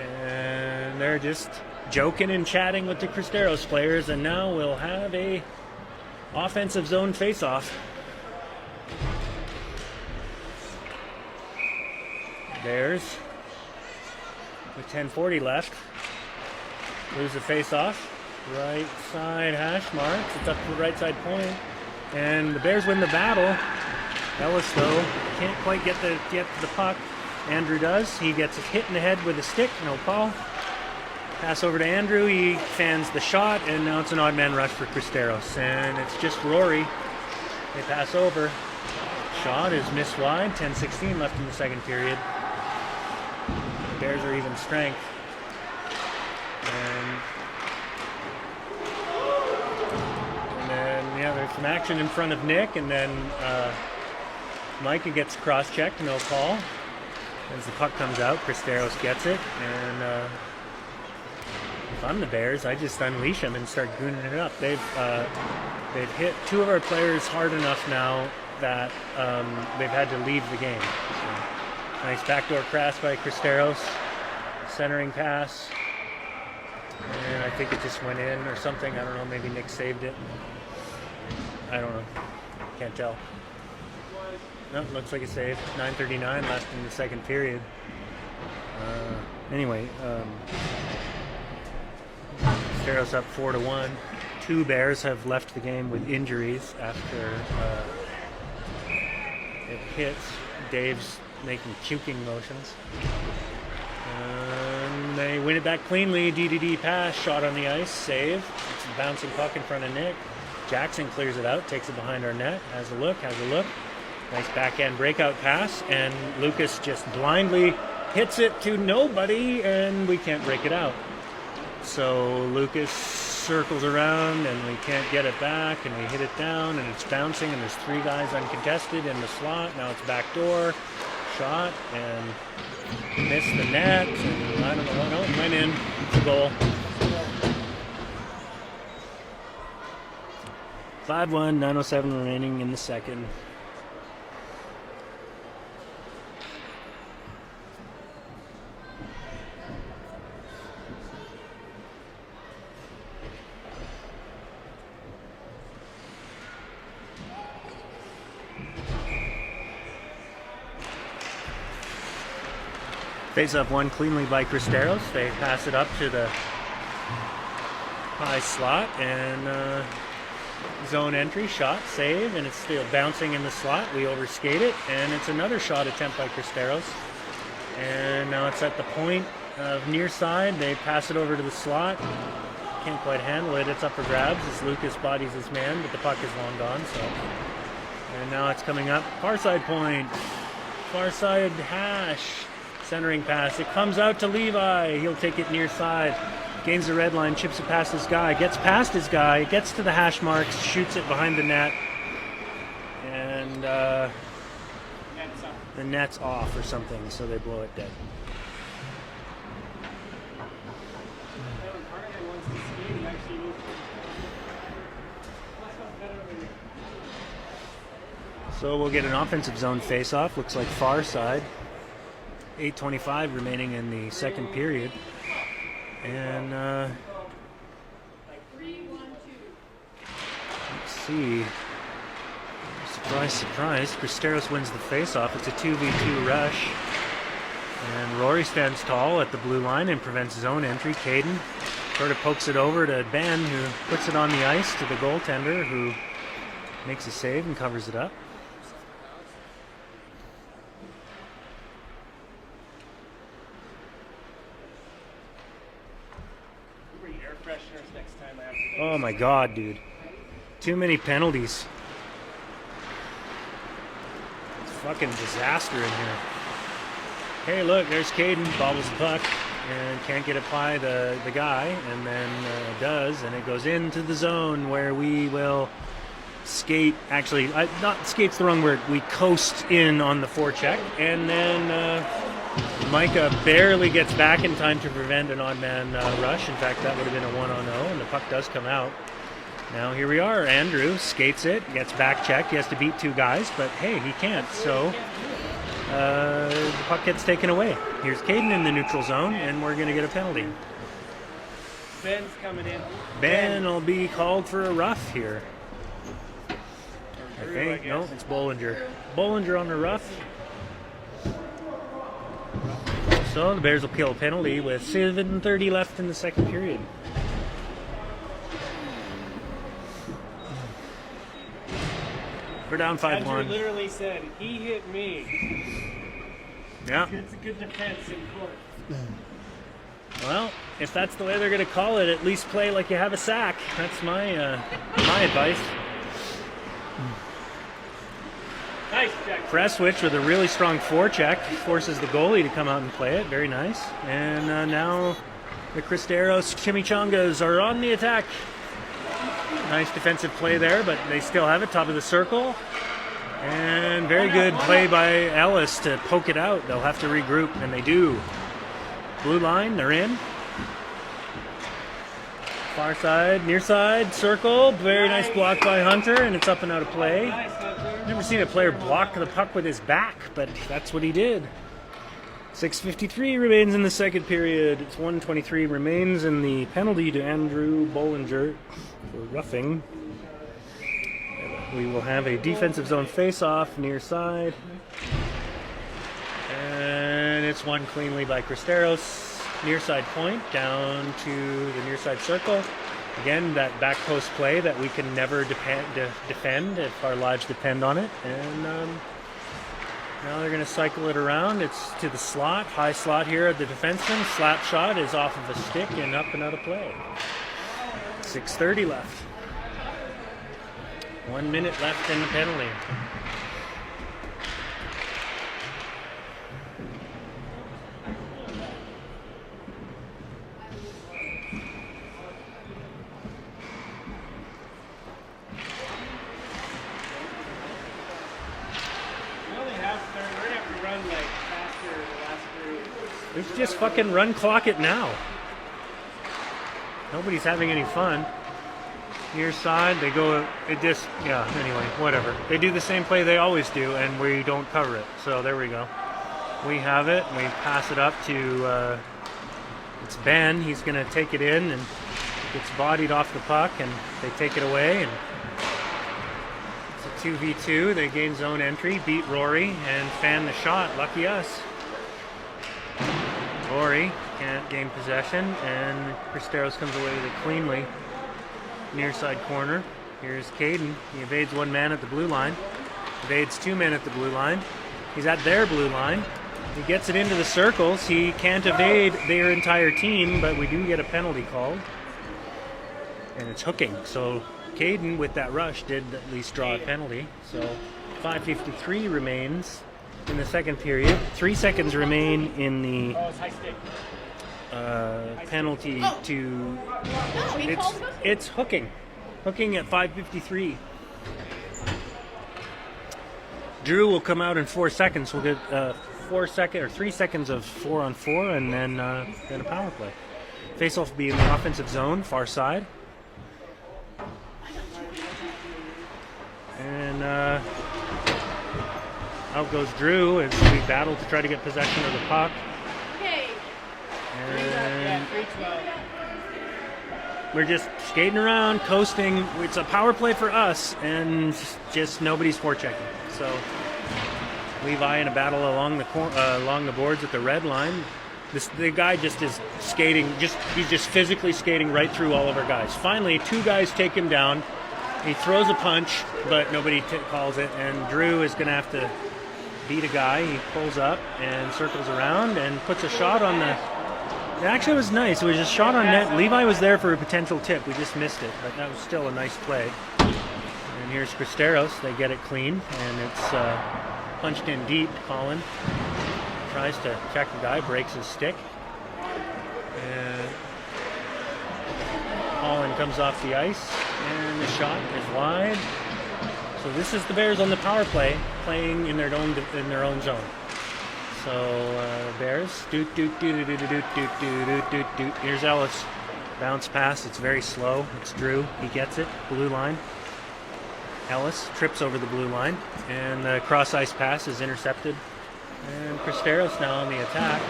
and they're just joking and chatting with the Cristeros players, and now we'll have a offensive zone face-off. Bears with 10:40 left. Lose the face-off. Right side hash marks. It's up to the right side point, and the Bears win the battle. Ellis, though, can't quite get to the puck. Andrew does. He gets hit in the head with a stick. No call. Pass over to Andrew. He fans the shot, and now it's an odd man rush for Cristeros. And it's just Rory. They pass over. Shot is missed wide. 10:16 left in the second period. The Bears are even strength. And there's some action in front of Nick, and then Micah gets cross-checked, no call. As the puck comes out, Cristeros gets it, and if I'm the Bears, I just unleash them and start gooning it up. They've hit two of our players hard enough now that they've had to leave the game. So, nice backdoor crash by Cristeros, centering pass, and I think it just went in or something. I don't know, maybe Nick saved it. I don't know, can't tell. No, looks like a save. 9:39 left in the second period. Anyway, Cristeros up 4-1. Two Bears have left the game with injuries after it hits. Dave's making puking motions. They win it back cleanly. DDD pass, shot on the ice, save. It's a bouncing puck in front of Nick. Jackson clears it out, takes it behind our net, has a look. Nice backhand breakout pass, and Lucas just blindly hits it to nobody, and we can't break it out. So Lucas circles around, and we can't get it back, and we hit it down, and it's bouncing, and there's three guys uncontested in the slot. Now it's backdoor shot, and missed the net, and I don't know what. No, it went in. It's a goal. 5-1, 9:07 remaining in the second. Face up one cleanly by Cristeros. They pass it up to the high slot, and zone entry, shot, save, and it's still bouncing in the slot. We overskate it, and it's another shot attempt by Cristeros. And now it's at the point of near side. They pass it over to the slot. Can't quite handle it. It's up for grabs as Lucas bodies his man, but the puck is long gone. So, and now it's coming up. Far side point. Far side hash. Centering pass. It comes out to Levi. He'll take it near side. Gains the red line, chips it past his guy, gets past his guy, gets to the hash marks, shoots it behind the net, and the net's off or something, so they blow it dead. So we'll get an offensive zone face-off. Looks like far side. 8:25 remaining in the second period. And let's see. Surprise, surprise. Cristeros wins the face-off. It's a 2v2 rush. And Rory stands tall at the blue line and prevents zone entry. Caden sort of pokes it over to Ben, who puts it on the ice to the goaltender, who makes a save and covers it up. Oh my god, dude. Too many penalties. It's a fucking disaster in here. Hey, look, there's Caden, bobbles the puck, and can't get it by the guy, and then does, and it goes into the zone where we will skate. Actually, not skate's the wrong word. We coast in on the forecheck, and then Micah barely gets back in time to prevent an odd man rush. In fact, that would have been a 1-on-0, and the puck does come out. Now here we are. Andrew skates it, gets back checked. He has to beat two guys, but hey, he can't. So the puck gets taken away. Here's Caden in the neutral zone, and we're going to get a penalty. Ben's coming in. Ben will be called for a rough here. I think. No, it's Bollinger. Bollinger on the rough. So the Bears will kill a penalty with 7:30 left in the second period. We're down 5-1. Andrew literally said, he hit me. Yeah. It's a good defense in court. Well, if that's the way they're going to call it, at least play like you have a sack. That's my my advice. Nice, Jack. Press switch with a really strong forecheck forces the goalie to come out and play it. Very nice. And now the Cristeros Chimichangas are on the attack. Nice defensive play there, but they still have it, top of the circle. And very good play by Ellis to poke it out. They'll have to regroup, and they do. Blue line, they're in. Far side, near side, circle. Very nice block by Hunter, and it's up and out of play. Never seen a player block the puck with his back, but that's what he did. 6:53 remains in the second period. It's 1:23 remains in the penalty to Andrew Bollinger for roughing. We will have a defensive zone face-off near side. And it's won cleanly by Cristeros. Near side point down to the near side circle. Again, that back post play that we can never defend if our lives depend on it. And now they're going to cycle it around. It's to the slot, high slot here at the defenseman. Slap shot is off of a stick and up and out of play. 6:30 left. 1 minute left in the penalty. Let's just fucking run clock it now. Nobody's having any fun. Near side, they go, anyway, whatever. They do the same play they always do, and we don't cover it. So there we go. We have it, we pass it up to, it's Ben. He's going to take it in, and gets bodied off the puck, and they take it away, and it's a 2v2. They gain zone entry, beat Rory, and fan the shot. Lucky us. Rory can't gain possession, and Cristeros comes away with it cleanly. Near side corner. Here's Caden. He evades one man at the blue line. Evades two men at the blue line. He's at their blue line. He gets it into the circles. He can't evade their entire team, but we do get a penalty called. And it's hooking. So Caden, with that rush, did at least draw a penalty. So 5:53 remains in the second period. 3 seconds remain in the penalty to... It's hooking. Hooking at 5:53. Drew will come out in 4 seconds. We'll get 3 seconds of 4-on-4, and then a power play. Faceoff will be in the offensive zone, far side. And out goes Drew as we battle to try to get possession of the puck. And we're just skating around, coasting. It's a power play for us, and just nobody's forechecking. So Levi in a battle along the boards at the red line. The guy just is skating. He's just physically skating right through all of our guys. Finally, two guys take him down. He throws a punch, but nobody calls it. And Drew is going to have to beat a guy. He pulls up and circles around and puts a shot on the... It actually was nice. It was a shot on net. Levi was there for a potential tip. We just missed it, but that was still a nice play. And here's Cristeros. They get it clean, and it's punched in deep. Colin tries to check the guy, breaks his stick. And Colin comes off the ice, and the shot is wide. So this is the Bears on the power play, playing in their own zone. So Bears, Here's Ellis, bounce pass. It's very slow. It's Drew. He gets it. Blue line. Ellis trips over the blue line, and the cross ice pass is intercepted. And Cristeros now on the attack,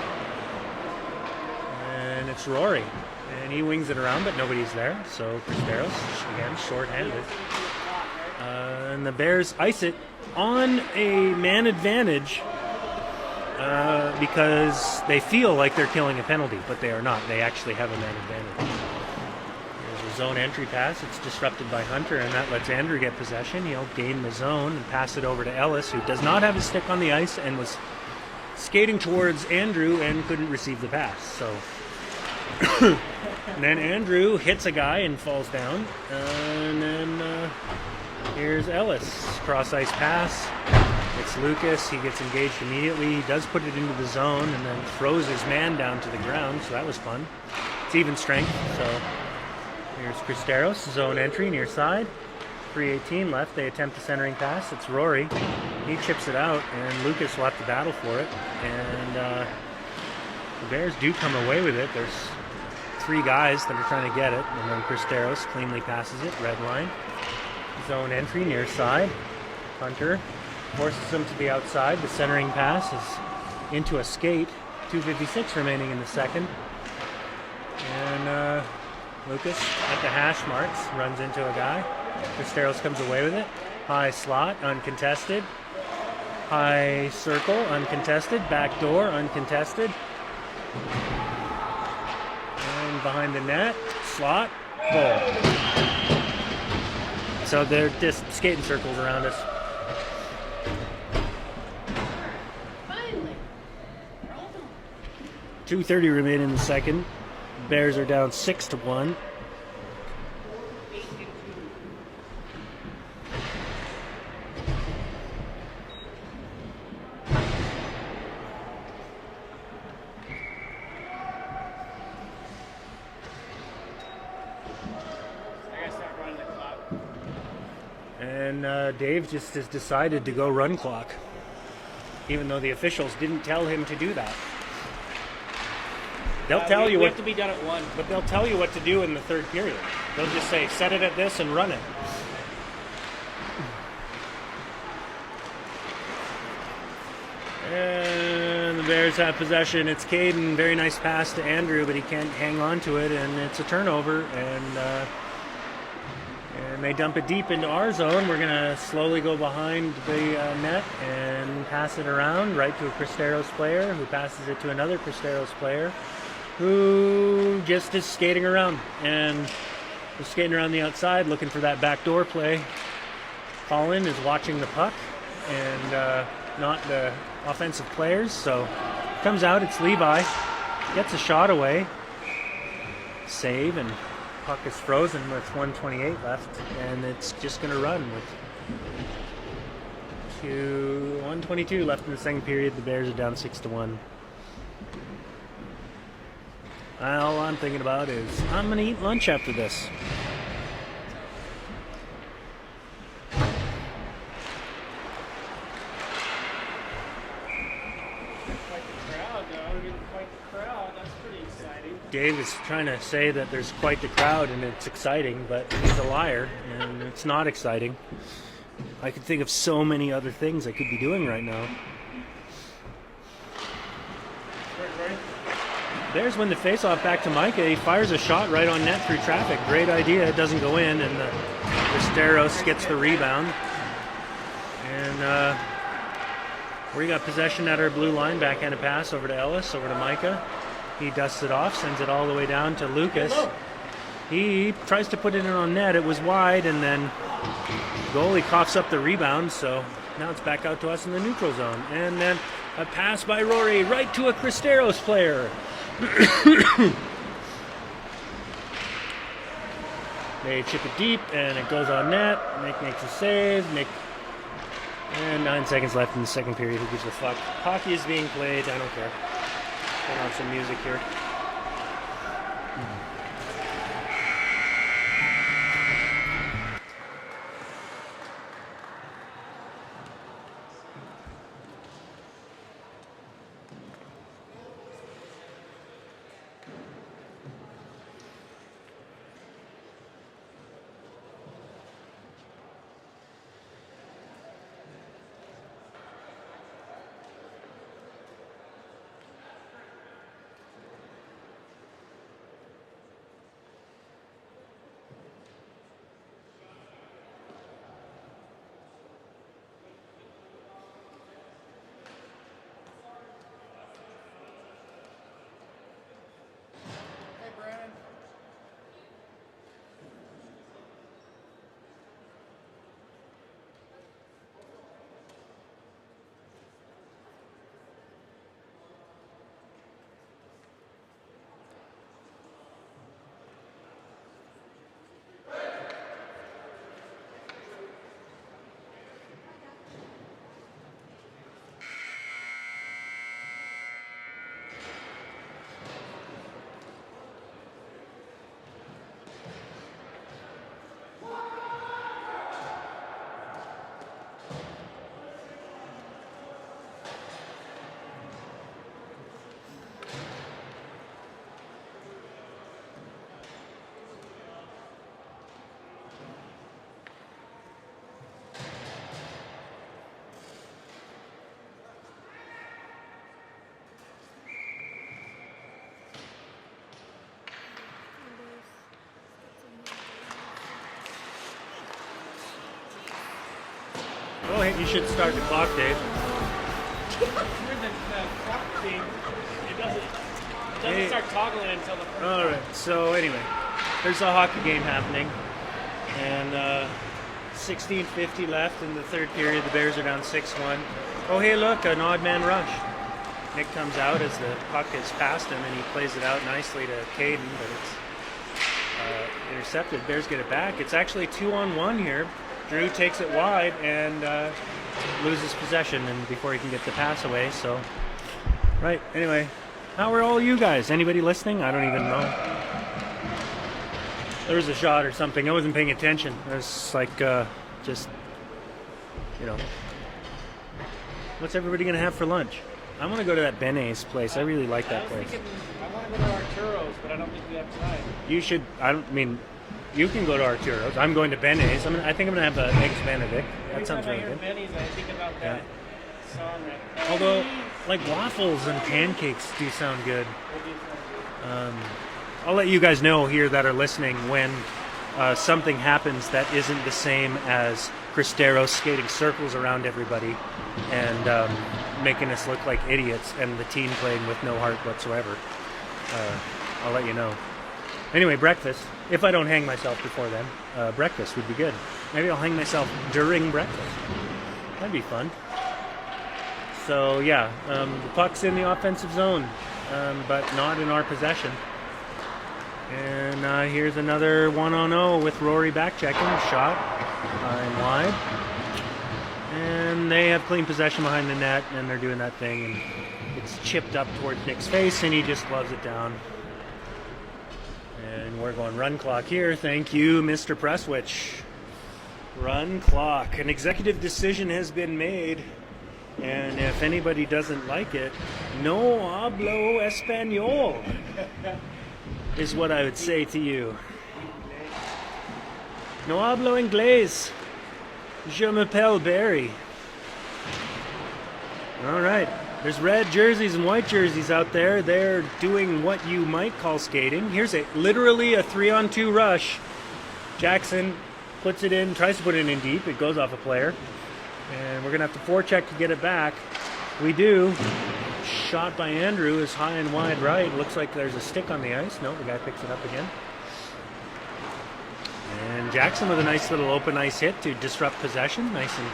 and it's Rory, and he wings it around, but nobody's there. So Cristeros again short-handed, and the Bears ice it on a man advantage. Because they feel like they're killing a penalty, but they are not. They actually have a man advantage. There's a zone entry pass. It's disrupted by Hunter, and that lets Andrew get possession. He'll gain the zone and pass it over to Ellis, who does not have his stick on the ice and was skating towards Andrew and couldn't receive the pass. So and then Andrew hits a guy and falls down. And then here's Ellis. Cross-ice pass. It's Lucas. He gets engaged immediately. He does put it into the zone and then throws his man down to the ground, so that was fun. It's even strength, so Here's Cristeros, zone entry near side. 3:18 left. They attempt a centering pass. It's Rory. He chips it out, and Lucas will have to battle for it. And the Bears do come away with it. There's 3 guys that are trying to get it, and then Cristeros cleanly passes it. Red line. Zone entry near side. Hunter forces them to the outside. The centering pass is into a skate. 2:56 remaining in the second. And Lucas at the hash marks runs into a guy. Cristeros comes away with it. High slot, uncontested. High circle, uncontested. Back door, uncontested. And behind the net, slot, goal. So they're just skating circles around us. Finally. 2:30 remain in the second. Bears are down 6-1. And Dave just has decided to go run clock, even though the officials didn't tell him to do that. They'll tell you we what have to be done at 1. But they'll tell you what to do in the third period. They'll just say, set it at this and run it. And the Bears have possession. It's Caden. Very nice pass to Andrew, but he can't hang on to it, and it's a turnover. And they dump it deep into our zone. We're going to slowly go behind the net and pass it around right to a Cristeros player, who passes it to another Cristeros player, who just is skating around. And we're skating around the outside looking for that backdoor play. Colin is watching the puck and not the offensive players. So comes out, it's Levi. Gets a shot away. Save, and puck is frozen with 1:28 left. And it's just going to run with 1:22 left in the second period. The Bears are down 6-1. All I'm thinking about is I'm going to eat lunch after this. Quite the crowd, though. I mean, quite the crowd. That's pretty exciting. Dave is trying to say that there's quite the crowd and it's exciting, but he's a liar, and it's not exciting. I could think of so many other things I could be doing right now. Bears win the faceoff back to Micah. He fires a shot right on net through traffic. Great idea. It doesn't go in, and Cristeros gets the rebound. And we got possession at our blue line. Backhand pass over to Ellis, over to Micah. He dusts it off, sends it all the way down to Lucas. He tries to put it in on net. It was wide, and then goalie coughs up the rebound, so now it's back out to us in the neutral zone. And then a pass by Rory right to a Cristeros player. They chip it deep, and it goes on net. Nick makes a save. And 9 seconds left in the second period. Who gives a fuck? Hockey is being played. I don't care. Put on some music here. Go ahead, you should start the clock, Dave. Here's the clock thing. It doesn't start toggling until the first. All right. So anyway, there's a hockey game happening, and 16:50 left in the third period. The Bears are down 6-1. Oh, hey, look, an odd man rush. Nick comes out as the puck is past him, and he plays it out nicely to Caden, but it's intercepted. Bears get it back. It's actually 2-on-1 here. Drew takes it wide and loses possession, and before he can get the pass away. So, right. Anyway, how are all you guys? Anybody listening? I don't even know. There was a shot or something. I wasn't paying attention. I was like, just, you know. What's everybody gonna have for lunch? I want to go to that Benet's place. I really like that place. I want to go to Arturo's, but I don't think we have time. You should. You can go to Arturo's. I'm going to Benet's. I think I'm gonna have the eggs Benedict. That sounds really good. Benny's, I think about that song. Right? Although, like waffles and pancakes do sound good. I'll let you guys know here that are listening when something happens that isn't the same as Cristeros skating circles around everybody and making us look like idiots and the team playing with no heart whatsoever. I'll let you know. Anyway, breakfast. If I don't hang myself before then, breakfast would be good. Maybe I'll hang myself during breakfast. That'd be fun. So yeah, the puck's in the offensive zone, but not in our possession. And here's another 1-on-0 with Rory back-checking. Shot and wide. And they have clean possession behind the net, and they're doing that thing. And it's chipped up towards Nick's face, and he just gloves it down. And we're going run clock here. Thank you, Mr. Presswich. Run clock. An executive decision has been made. And if anybody doesn't like it, no hablo español is what I would say to you. No hablo inglés. Je m'appelle Barry. All right. There's red jerseys and white jerseys out there. They're doing what you might call skating. Here's literally a 3-on-2 rush. Jackson puts it in, tries to put it in deep. It goes off a player. And we're going to have to forecheck to get it back. We do. Shot by Andrew is high and wide right. Looks like there's a stick on the ice. No, the guy picks it up again. And Jackson with a nice little open ice hit to disrupt possession. Nice and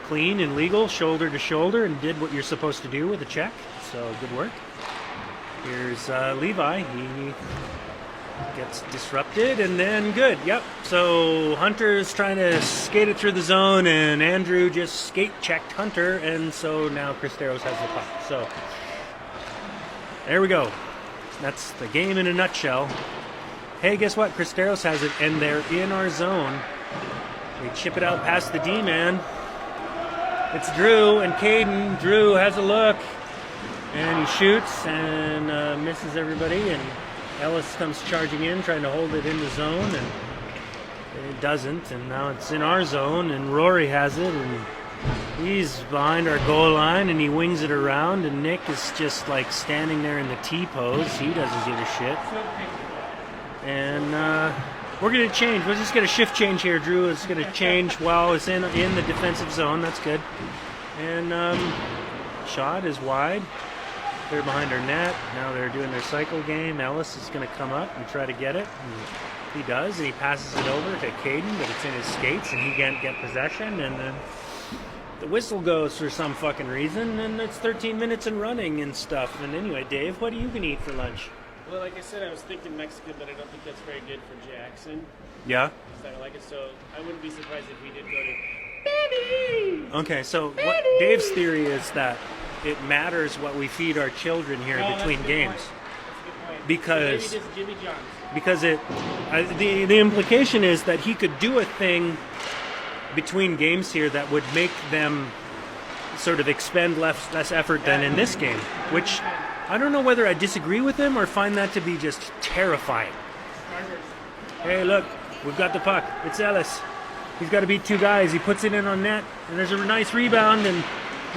clean and legal, shoulder to shoulder, and did what you're supposed to do with a check. So good work. Here's Levi. He gets disrupted and then good. Yep. So Hunter's trying to skate it through the zone, and Andrew just skate checked Hunter, and so now Cristeros has the puck. So there we go. That's the game in a nutshell. Hey, guess what? Cristeros has it, and they're in our zone. They chip it out past the D-man. It's Drew and Caden. Drew has a look, and he shoots and misses everybody, and Ellis comes charging in, trying to hold it in the zone, and it doesn't, and now it's in our zone, and Rory has it, and he's behind our goal line, and he wings it around, and Nick is just like standing there in the T-pose. He doesn't give a shit. And we're going to change. We'll just get a shift change here. Drew is going to change while it's in the defensive zone. That's good. And shot is wide. They're behind our net. Now they're doing their cycle game. Ellis is going to come up and try to get it. And he does, and he passes it over to Caden, but it's in his skates, and he can't get possession. And then the whistle goes for some fucking reason, and it's 13 minutes and running and stuff. And anyway, Dave, what are you going to eat for lunch? Well, like I said, I was thinking Mexican, but I don't think that's very good for Jackson. Yeah? I don't like it, so I wouldn't be surprised if we did go to Okay, so what Dave's theory is that it matters what we feed our children here between games. That's a good point. Because So maybe just Jimmy John's. because the implication is that he could do a thing between games here that would make them sort of expend less effort than in this game, which I don't know whether I disagree with him or find that to be just terrifying. Hey, look, we've got the puck. It's Ellis. He's got to beat two guys. He puts it in on net, and there's a nice rebound, and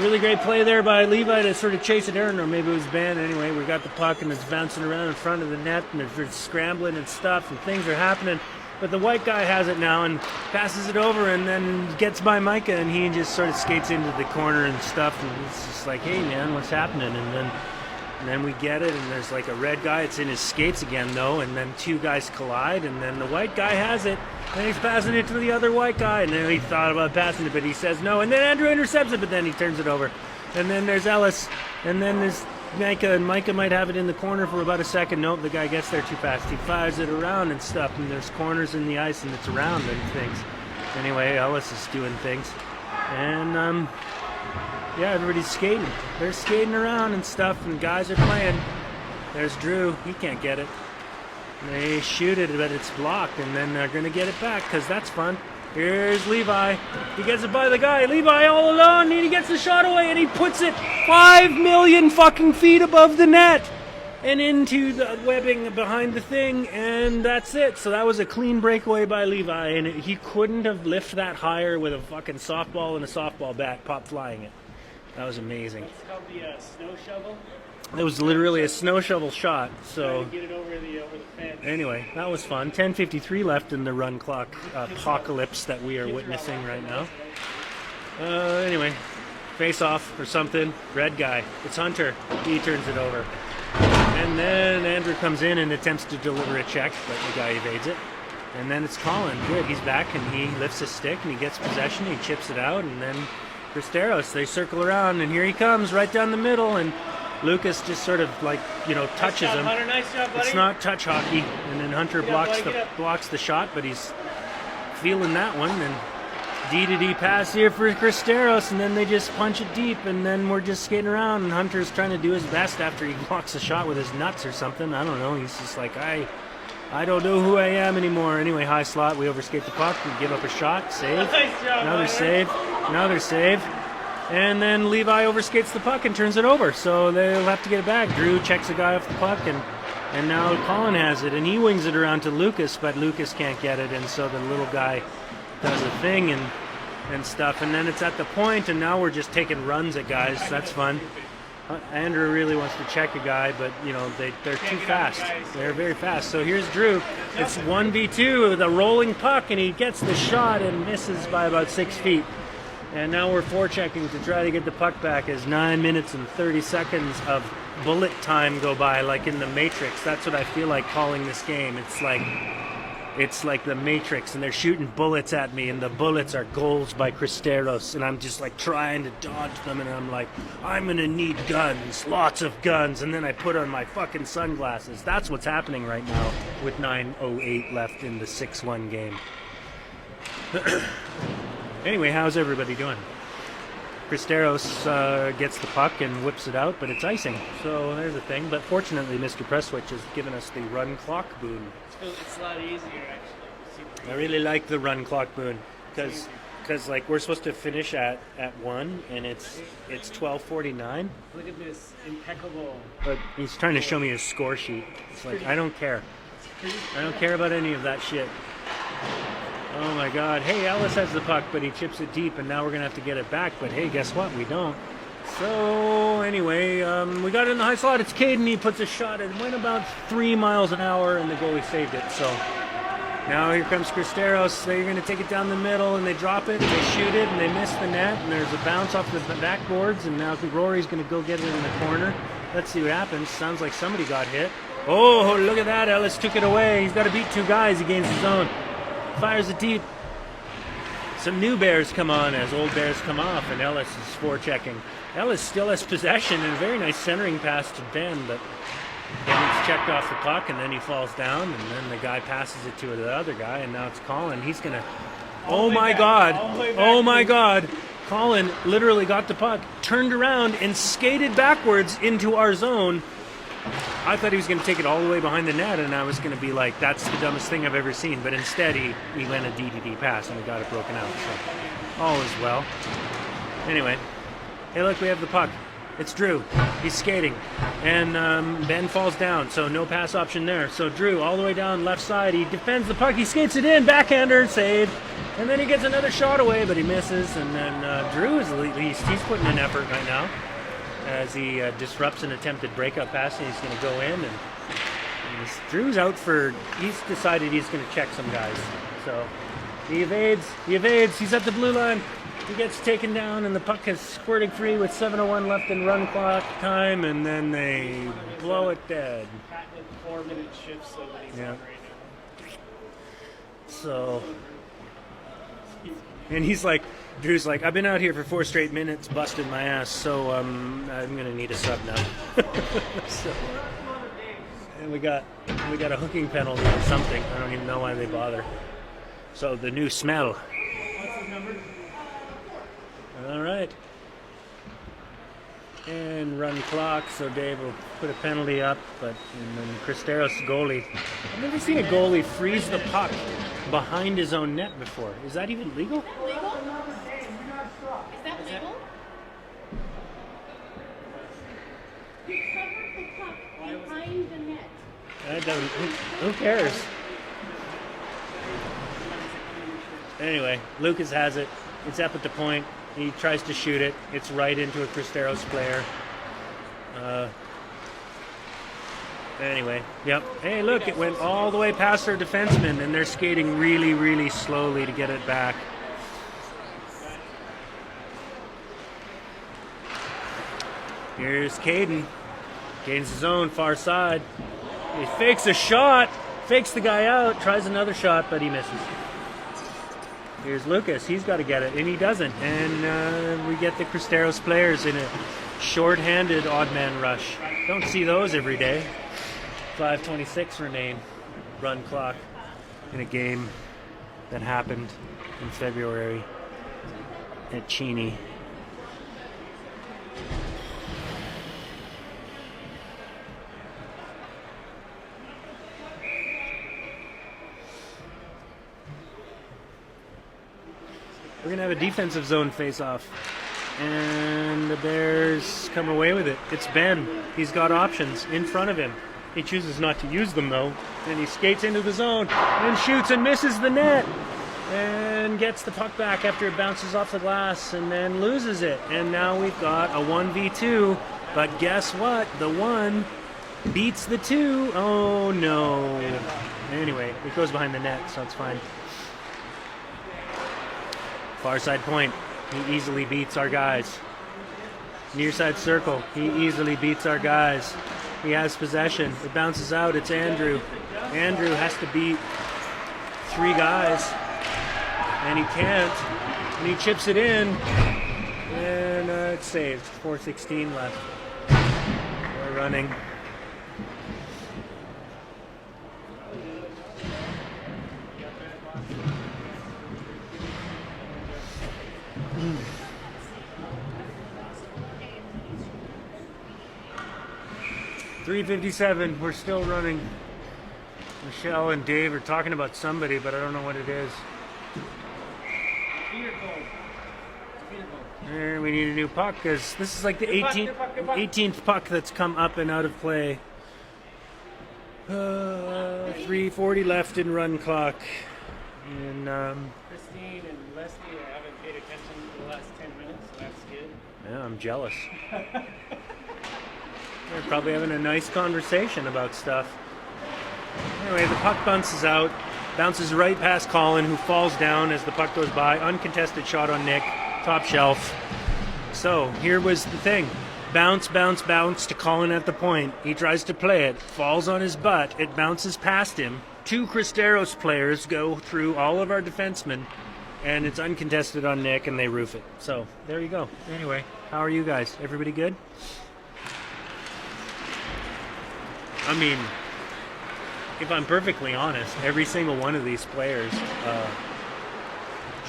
really great play there by Levi to sort of chase it in, or maybe it was Ben. Anyway, we got the puck, and it's bouncing around in front of the net, and they're scrambling and stuff, and things are happening. But the white guy has it now and passes it over and then gets by Micah, and he just sort of skates into the corner and stuff, and it's just like, hey man, what's happening? And then we get it, and there's like a red guy. It's in his skates again, though, and then two guys collide, and then the white guy has it, and he's passing it to the other white guy, and then he thought about passing it, but he says no, and then Andrew intercepts it, but then he turns it over. And then there's Ellis, and then there's Micah, and Micah might have it in the corner for about a second. Nope, the guy gets there too fast. He fires it around and stuff, and there's corners in the ice, and it's around and things. Anyway, Ellis is doing things. And, yeah, everybody's skating. They're skating around and stuff, and guys are playing. There's Drew. He can't get it. They shoot it, but it's blocked, and then they're going to get it back, because that's fun. Here's Levi. He gets it by the guy. Levi all alone, and he gets the shot away, and he puts it 5 million fucking feet above the net and into the webbing behind the thing, and that's it. So that was a clean breakaway by Levi, and he couldn't have lifted that higher with a fucking softball and a softball bat pop flying it. That was amazing. It's called the snow shovel. It was literally a snow shovel shot. So Get it over the fence. anyway, that was fun. 10:53 left in the run clock apocalypse that we are witnessing right now. Anyway, face off or something. Red guy. It's Hunter. He turns it over. And then Andrew comes in and attempts to deliver a check, but the guy evades it. And then it's Colin. Good. He's back, and he lifts his stick, and he gets possession. He chips it out, and then Cristeros. They circle around, and here he comes right down the middle, and Lucas just sort of like, touches him. Hunter, nice job, buddy. It's not touch hockey, and then Hunter blocks the shot, but he's feeling that one. And D-to-D pass here for Cristeros, and then they just punch it deep, and then we're just skating around, and Hunter's trying to do his best after he blocks the shot with his nuts or something. I don't know. He's just like, I don't know who I am anymore. Anyway, high slot. We overskate the puck. We give up a shot. Save. Nice job, Another Hunter. save. Another save. And then Levi overskates the puck and turns it over. So they'll have to get it back. Drew checks the guy off the puck, and now Colin has it, and he wings it around to Lucas, but Lucas can't get it, and so the little guy does a thing and stuff. And then it's at the point, and now we're just taking runs at guys. That's fun. Andrew really wants to check a guy, but they're too fast. They're very fast. So here's Drew. It's 1v2 with a rolling puck, and he gets the shot and misses by about 6 feet. And now we're forechecking to try to get the puck back as 9 minutes and 30 seconds of bullet time go by, like in the Matrix. That's what I feel like calling this game. It's like the Matrix, and they're shooting bullets at me, and the bullets are goals by Cristeros, and I'm just like trying to dodge them, and I'm like, I'm gonna need guns, lots of guns, and then I put on my fucking sunglasses. That's what's happening right now with 9:08 left in the 6-1 game. Anyway, how's everybody doing? Cristeros gets the puck and whips it out, but it's icing. So there's a thing. But fortunately, Mr. Presswitch has given us the run clock boon. It's a lot easier, actually. I really like the run clock boon because like we're supposed to finish at 1, and it's 12:49. Look at this impeccable. But he's trying to show me his score sheet. It's like, I don't care. I don't care about any of that shit. Oh my God. Hey, Ellis has the puck, but he chips it deep, and now we're going to have to get it back. But hey, guess what? We don't. So anyway, we got it in the high slot. It's Caden. He puts a shot. It went about 3 miles an hour, and the goalie saved it. So now here comes Cristeros. They're going to take it down the middle, and they drop it, and they shoot it, and they miss the net, and there's a bounce off the backboards, and now Rory's going to go get it in the corner. Let's see what happens. Sounds like somebody got hit. Oh, look at that. Ellis took it away. He's got to beat 2 guys. He gains his own. Fires it deep. Some new Bears come on as old Bears come off, and Ellis is forechecking. Ellis still has possession, and a very nice centering pass to Ben, but then it's checked off the puck, and then he falls down, and then the guy passes it to the other guy, and now it's Colin. He's going to... Oh my God. Oh my God. Colin literally got the puck, turned around, and skated backwards into our zone. I thought he was going to take it all the way behind the net, and I was going to be like, that's the dumbest thing I've ever seen. But instead, he went a DDD pass, and we got it broken out. So all is well. Anyway, hey, look, we have the puck. It's Drew. He's skating. And Ben falls down, so no pass option there. So Drew, all the way down left side, he defends the puck. He skates it in, backhander, save. And then he gets another shot away, but he misses. And then Drew is at least, he's putting in effort right now, as he disrupts an attempted breakup pass, and he's going to go in, Drew's out for. He's decided he's going to check some guys. So he evades. He's at the blue line. He gets taken down, and the puck is squirting free with 7:01 left in run clock time, and then they blow it dead. Patented 4-minute shifts so that he's Yeah. on right now. So, and he's like, Drew's like, I've been out here for 4 straight minutes, busting my ass, so I'm gonna need a sub now. So, and we got a hooking penalty or something. I don't even know why they bother. So the new smell. What's his number? All right. And run clock, so Dave will put a penalty up, and then Cristeros, goalie. I've never seen a goalie freeze the puck behind his own net before. Is that even legal? Legal? Is that legal? You covered the puck behind the net. That doesn't, who cares? Anyway, Lucas has it. It's up at the point. He tries to shoot it. It's right into a Cristeros player. Anyway, yep. Hey, look, it went all the way past their defenseman, and they're skating really, really slowly to get it back. Here's Caden. Caden's his own far side. He fakes a shot, fakes the guy out, tries another shot, but he misses. Here's Lucas. He's got to get it, and he doesn't. And we get the Cristeros players in a short-handed odd man rush. Don't see those every day. 5:26 remain. Run clock in a game that happened in February at Cheney. We're going to have a defensive zone face-off. And the Bears come away with it. It's Ben. He's got options in front of him. He chooses not to use them, though. And he skates into the zone and shoots and misses the net. And gets the puck back after it bounces off the glass and then loses it. And now we've got a 1v2. But guess what? The 1 beats the 2. Oh, no. Anyway, it goes behind the net, so it's fine. Far side point. He easily beats our guys. Near side circle. He easily beats our guys. He has possession. It bounces out. It's Andrew. Andrew has to beat 3 guys. And he can't. And he chips it in. And it's saved. 4:16 left. We're running. .357, we're still running. Michelle and Dave are talking about somebody, but I don't know what it is. And we need a new puck, because this is like the 18th puck that's come up and out of play. 3:40 left in run clock. And Christine and Leslie haven't paid attention for the last 10 minutes, so that's good. yeah, I'm jealous. They're probably having a nice conversation about stuff. Anyway, the puck bounces out, bounces right past Colin, who falls down as the puck goes by. Uncontested shot on Nick, top shelf. So here was the thing. Bounce, bounce, bounce to Colin at the point. He tries to play it, falls on his butt. It bounces past him. 2 Cristeros players go through all of our defensemen, and it's uncontested on Nick, and they roof it. So there you go. Anyway, how are you guys? Everybody good? I mean, if I'm perfectly honest, every single one of these players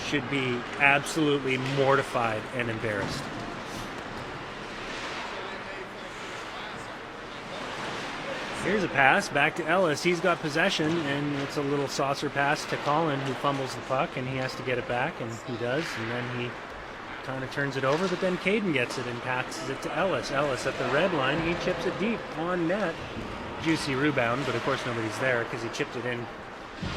should be absolutely mortified and embarrassed. Here's a pass back to Ellis. He's got possession, and it's a little saucer pass to Colin, who fumbles the puck, and he has to get it back, and he does, and then he kind of turns it over, but then Caden gets it and passes it to Ellis. Ellis at the red line, he chips it deep on net. Juicy rebound, but of course nobody's there because he chipped it in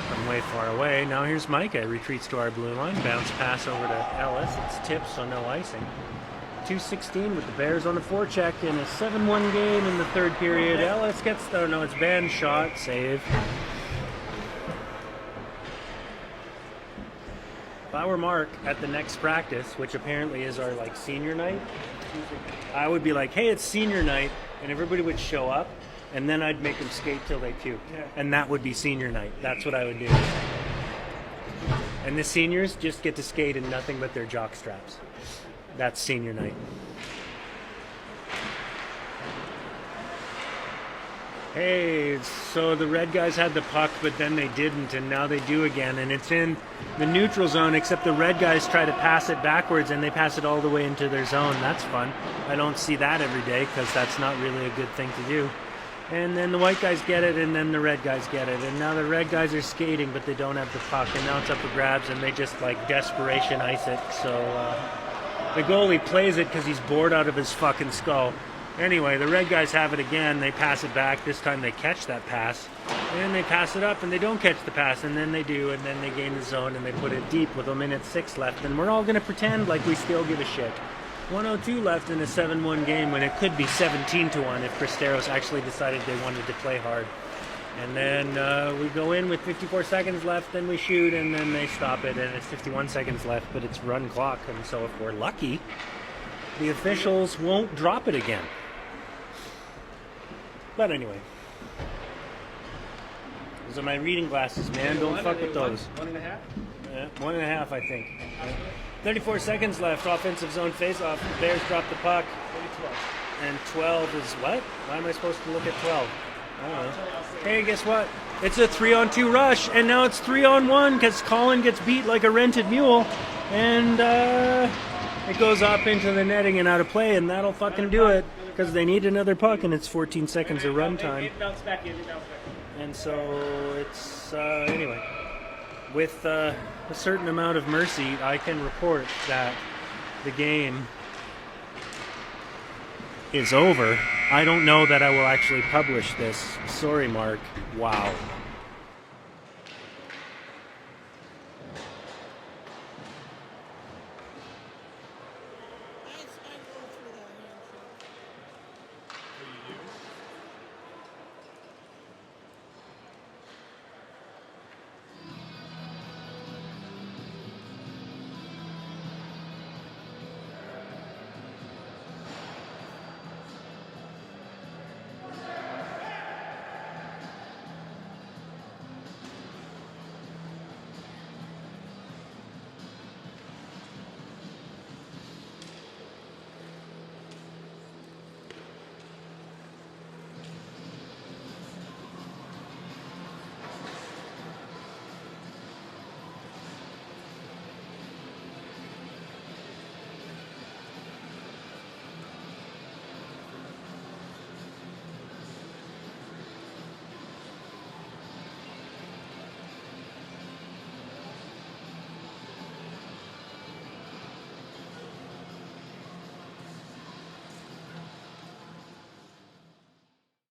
from way far away. Now here's Micah, retreats to our blue line, bounce pass over to Ellis. It's tipped, so no icing. 2:16 with the Bears on the forecheck in a 7-1 game in the third period. Ellis gets the, no, it's banned shot, save. If I were Mark at the next practice, which apparently is our like senior night, I would be like, hey, it's senior night, and everybody would show up, and then I'd make them skate till they puke. And that would be senior night. That's what I would do. And the seniors just get to skate in nothing but their jock straps. That's senior night. Hey, so the red guys had the puck, but then they didn't, and now they do again. And it's in the neutral zone, except the red guys try to pass it backwards, and they pass it all the way into their zone. That's fun. I don't see that every day, because that's not really a good thing to do. And then the white guys get it, and then the red guys get it. And now the red guys are skating, but they don't have the puck. And now it's up for grabs, and they just, like, desperation ice it. So the goalie plays it because he's bored out of his fucking skull. Anyway, the red guys have it again. They pass it back. This time they catch that pass. And they pass it up, and they don't catch the pass. And then they do, and then they gain the zone, and they put it deep with 1:06 left. And we're all going to pretend like we still give a shit. 1:02 left in a 7-1 game when it could be 17-1 if Cristeros actually decided they wanted to play hard. And then we go in with 54 seconds left, then we shoot, and then they stop it, and it's 51 seconds left, but it's run clock, and so if we're lucky, the officials won't drop it again. But anyway. Those are my reading glasses, man. Don't fuck with those. 1.5? Yeah, 1.5, I think. 34 seconds left. Offensive zone face-off. The Bears drop the puck. And 12 is what? Why am I supposed to look at 12? I don't know. Hey, guess what? It's a 3-on-2 rush, and now it's 3-on-1 because Colin gets beat like a rented mule, and it goes up into the netting and out of play, and that'll fucking do it because they need another puck, and it's 14 seconds of run time. It bounced back in. And so it's, anyway, with a certain amount of mercy, I can report that the game is over. I don't know that I will actually publish this. Sorry, Mark. Wow.